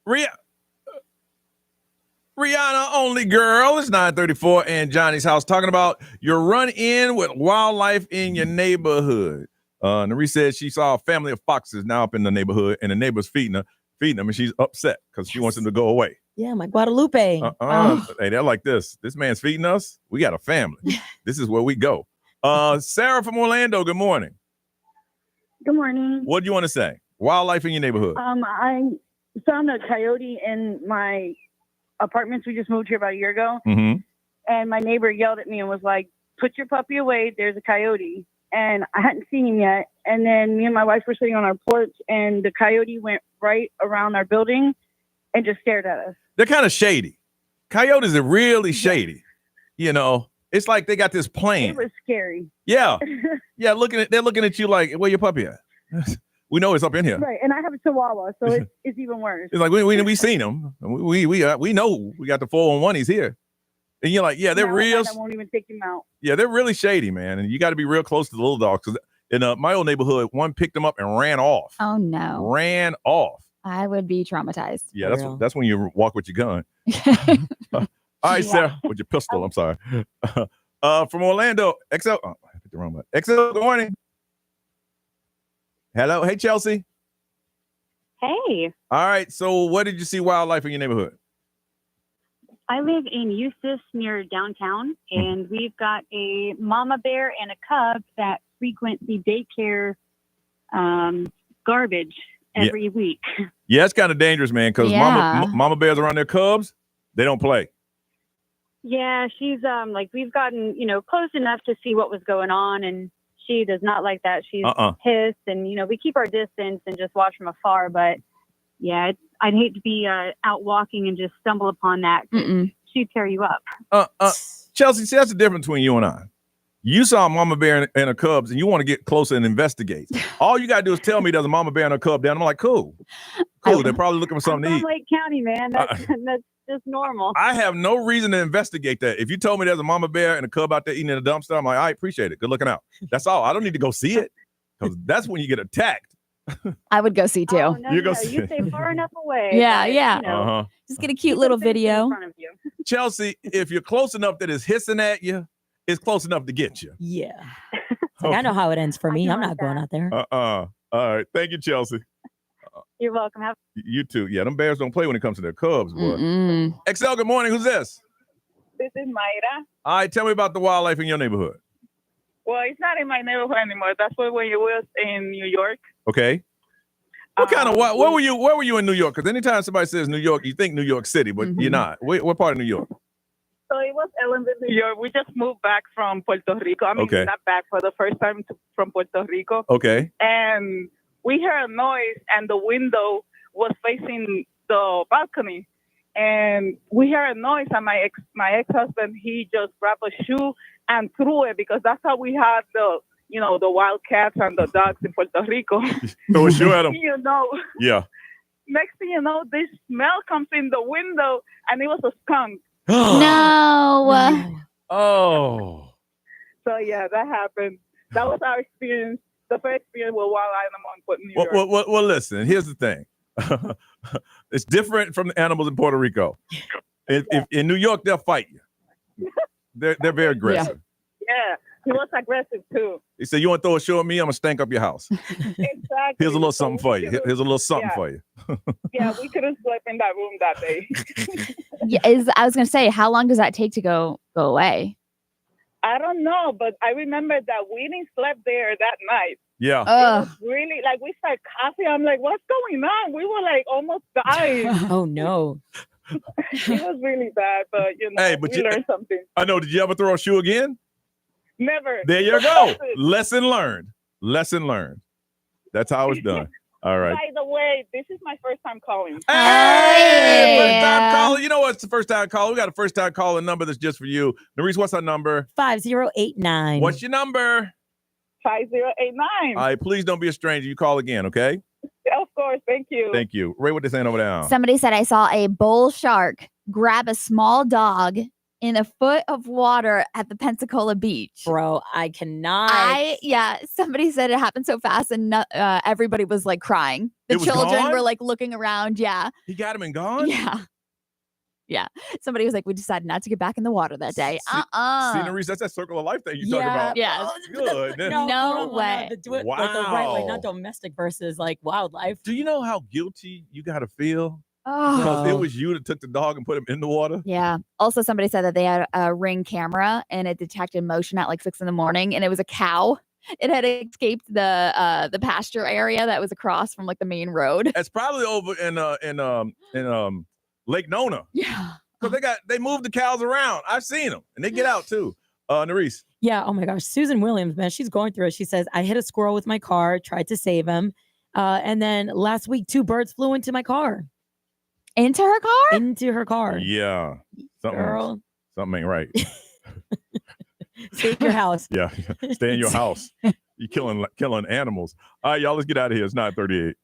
Rihanna only girl. It's 9:34 and Johnny's house talking about your run in with wildlife in your neighborhood. Nari said she saw a family of foxes now up in the neighborhood and the neighbors feeding them, and she's upset because she wants them to go away. Yeah, my Guadalupe. Hey, they're like this. This man's feeding us. We got a family. This is where we go. Sarah from Orlando, good morning. Good morning. What do you want to say? Wildlife in your neighborhood. I found a coyote in my apartments. We just moved here about a year ago. Mm-hmm. And my neighbor yelled at me and was like, put your puppy away. There's a coyote. And I hadn't seen him yet. And then me and my wife were sitting on our porch and the coyote went right around our building and just stared at us. They're kind of shady. Coyotes are really shady. You know, it's like they got this plane. It was scary. Yeah. Yeah. They're looking at you like, where your puppy at? We know it's up in here. Right. And I have a chihuahua, so it's even worse. It's like, we seen him. We know we got the 411. He's here. And you're like, yeah, they're real. I won't even take him out. Yeah, they're really shady, man. And you got to be real close to the little dogs. Because in my old neighborhood, one picked them up and ran off. Oh, no. Ran off. I would be traumatized. Yeah, that's when you walk with your gun. All right, Sarah, with your pistol. I'm sorry. From Orlando, XL. Oh, I hit the wrong button. XL, good morning. Hello. Hey, Chelsea. Hey. All right. So what did you see wildlife in your neighborhood? I live in Eustis near downtown, and we've got a mama bear and a cub that frequent the daycare garbage every week. Yeah, it's kind of dangerous, man, because mama bears around their cubs, they don't play. Yeah, she's we've gotten, close enough to see what was going on, and she does not like that. She's pissed, and, we keep our distance and just watch from afar, but yeah, I'd hate to be out walking and just stumble upon that. She'd tear you up. Chelsea, see, that's the difference between you and I. You saw a mama bear and a cubs, and you want to get closer and investigate. All you got to do is tell me there's a mama bear and a cub down. I'm like, cool. They're probably looking for something to eat. Lake County, man. That's just normal. I have no reason to investigate that. If you told me there's a mama bear and a cub out there eating in a dumpster, I'm like, I appreciate it. Good looking out. That's all. I don't need to go see it, because that's when you get attacked. I would go see too. Oh, no, you stay far enough away. Yeah. But, just get a cute little video. In front of you. Chelsea, if you're close enough that it's hissing at you, it's close enough to get you. Yeah. I know how it ends for me. I'm not going out there. All right. Thank you, Chelsea. You're welcome. You too. Yeah, them bears don't play when it comes to their cubs, boy. XL, good morning. Who's this? This is Mayra. All right, tell me about the wildlife in your neighborhood. Well, it's not in my neighborhood anymore. That's where you was in New York. Okay. What kind of where were you in New York? Because anytime somebody says New York, you think New York City, but you're not. What part of New York? So it was Ellenville, New York. We just moved back from Puerto Rico. I mean, not back for the first time from Puerto Rico. Okay. And we heard a noise, and the window was facing the balcony. And we heard a noise, and my ex-husband, he just grabbed a shoe and threw it, because that's how we had the wild cats and the dogs in Puerto Rico. Throw a shoe at them. Yeah. Next thing you know, this smell comes in the window, and it was a skunk. No. Oh. So yeah, that happened. That was our experience. The first experience with wild animal in New York. Well, listen. Here's the thing. It's different from the animals in Puerto Rico. If in New York, they'll fight you. They're very aggressive. Yeah, he was aggressive too. He said, "You want to throw a shoe at me? I'm gonna stank up your house." Exactly. Here's a little something for you. Here's a little something for you. Yeah, we couldn't sleep in that room that day. I was gonna say, how long does that take to go away? I don't know, but I remember that we didn't sleep there that night. Yeah. It was really, we started coughing. I'm like, what's going on? We were almost dying. Oh no. It was really bad, but we learned something. I know. Did you ever throw a shoe again? Never. There you go. Lesson learned. Lesson learned. That's how it's done. All right. By the way, this is my first time calling. Hey, first time caller. You know what's the first time caller? We got a first time caller number that's just for you. Narice, what's our number? 5089. What's your number? 5089. All right, please don't be a stranger. You call again, okay? Of course. Thank you. Thank you. Ray, what they saying over there? Somebody said, I saw a bull shark grab a small dog in a foot of water at the Pensacola beach. Bro, I cannot. Somebody said it happened so fast and everybody was like crying. The children were like looking around. Yeah. He got him and gone? Yeah. Yeah. Somebody was like, we decided not to get back in the water that day. See, Nerese, that's that circle of life thing you talking about. Yeah. Good. No way. Wow. Like the right way, not domestic versus like wildlife. Do you know how guilty you got to feel? Oh. Because it was you that took the dog and put him in the water? Yeah. Also, somebody said that they had a Ring camera and it detected motion at like 6 a.m. and it was a cow. It had escaped the pasture area that was across from like the main road. It's probably over in Lake Nona. Yeah. Because they moved the cows around. I've seen them. And they get out too. Nerese. Yeah. Oh my gosh. Susan Williams, man, she's going through it. She says, I hit a squirrel with my car, tried to save him. And then last week, 2 birds flew into my car. Into her car? Into her car. Yeah. Girl. Something ain't right. Stay in your house. Yeah. Stay in your house. You're killing animals. All right, y'all, let's get out of here. It's 9:38.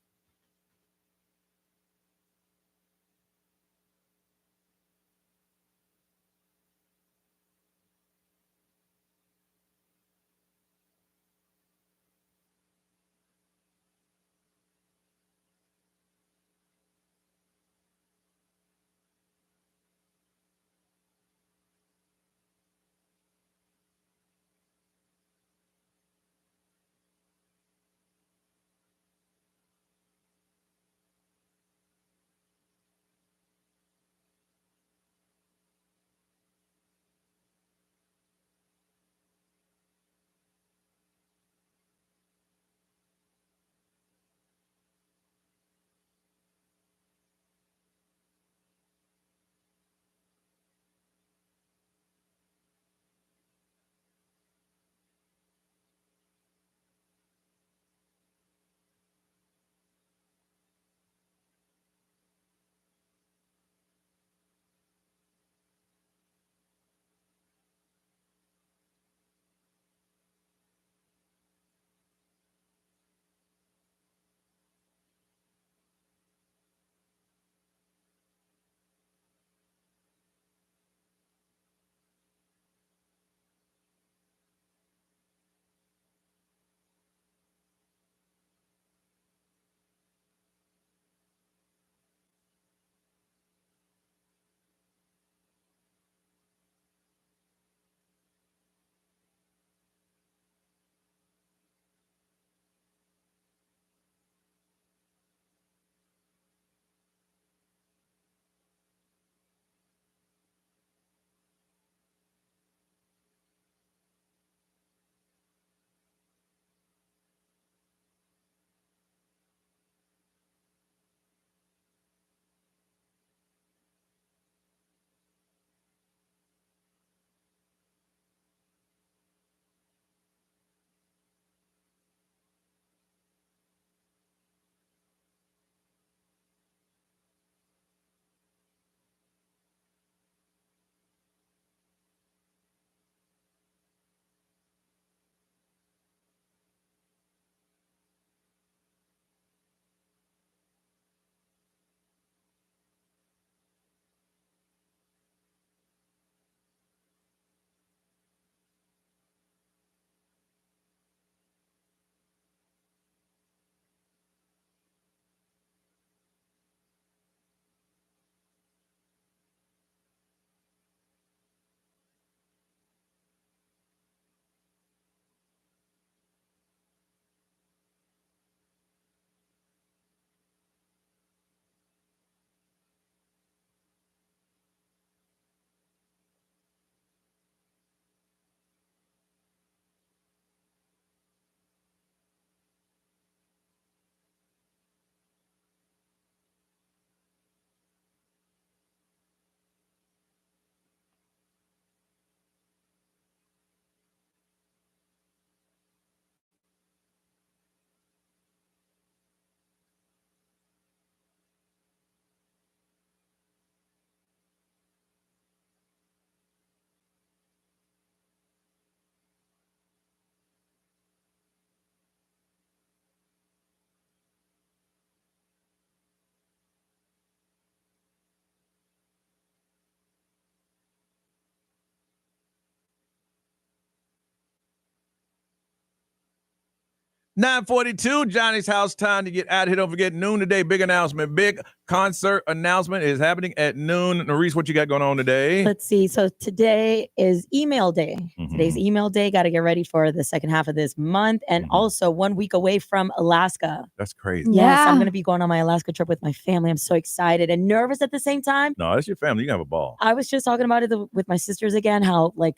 9:42, Johnny's house. Time to get out of here. Don't forget, noon today. Big announcement. Big concert announcement is happening at noon. Maurice, what you got going on today? Let's see. So today is email day. Today's email day. Got to get ready for the second half of this month. And also 1 week away from Alaska. That's crazy. Yes, I'm going to be going on my Alaska trip with my family. I'm so excited and nervous at the same time. No, that's your family. You can have a ball. I was just talking about it with my sisters again, how like,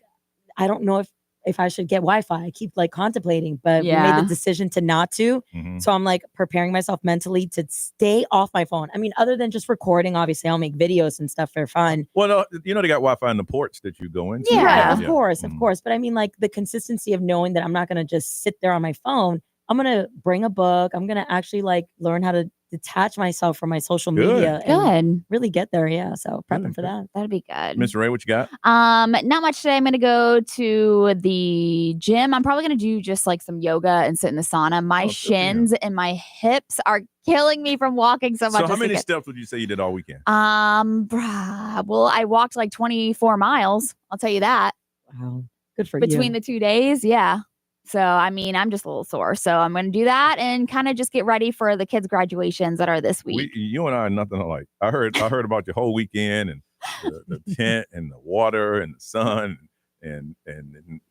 I don't know if I should get Wi-Fi. I keep like contemplating, but we made the decision to not to. So I'm like preparing myself mentally to stay off my phone. I mean, other than just recording, obviously I'll make videos and stuff for fun. Well, no, you know, they got Wi-Fi in the ports that you go into. Yeah, of course. But I mean, like the consistency of knowing that I'm not going to just sit there on my phone. I'm going to bring a book. I'm going to actually like learn how to detach myself from my social media and really get there. Yeah. So prepping for that. That'd be good. Mr. Ray, what you got? Not much today. I'm going to go to the gym. I'm probably going to do just like some yoga and sit in the sauna. My shins and my hips are killing me from walking so much. So how many steps would you say you did all weekend? Well, I walked like 24 miles. I'll tell you that. Wow. Good for you. Between the 2 days. Yeah. So, I mean, I'm just a little sore. So I'm going to do that and kind of just get ready for the kids' graduations that are this week. You and I are nothing alike. I heard about your whole weekend and the tent and the water and the sun and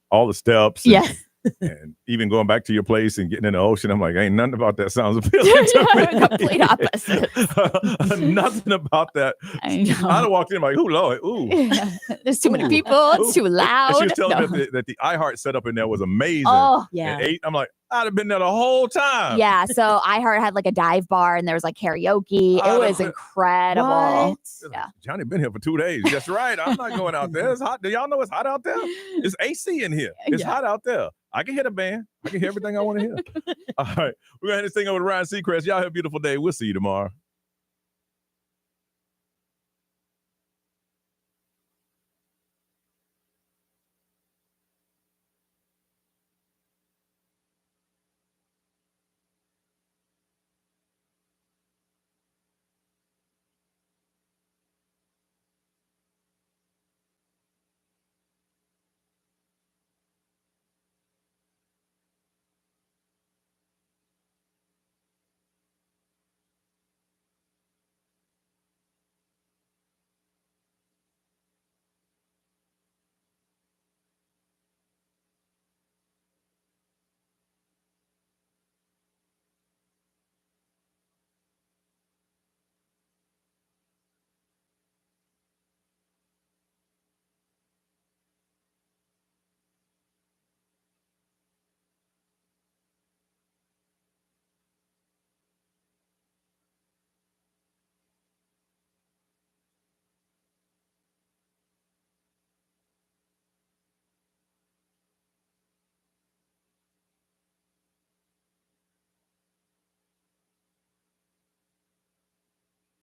all the steps. Yes. And even going back to your place and getting in the ocean, I'm like, ain't nothing about that sounds appealing to me. Complete opposite. Nothing about that. I know. I'd have walked in like, ooh, Lord, ooh. Yeah. There's too many people. It's too loud. And she was telling me that the iHeart setup in there was amazing. Oh, yeah. I'm like, I'd have been there the whole time. Yeah. So iHeart had like a dive bar and there was like karaoke. It was incredible. What? Yeah. Johnny been here for 2 days. That's right. I'm not going out there. It's hot. Do y'all know it's hot out there? It's AC in here. It's hot out there. I can hear the band. I can hear everything I want to hear. All right. We're going to hand this thing over to Ryan Seacrest. Y'all have a beautiful day. We'll see you tomorrow.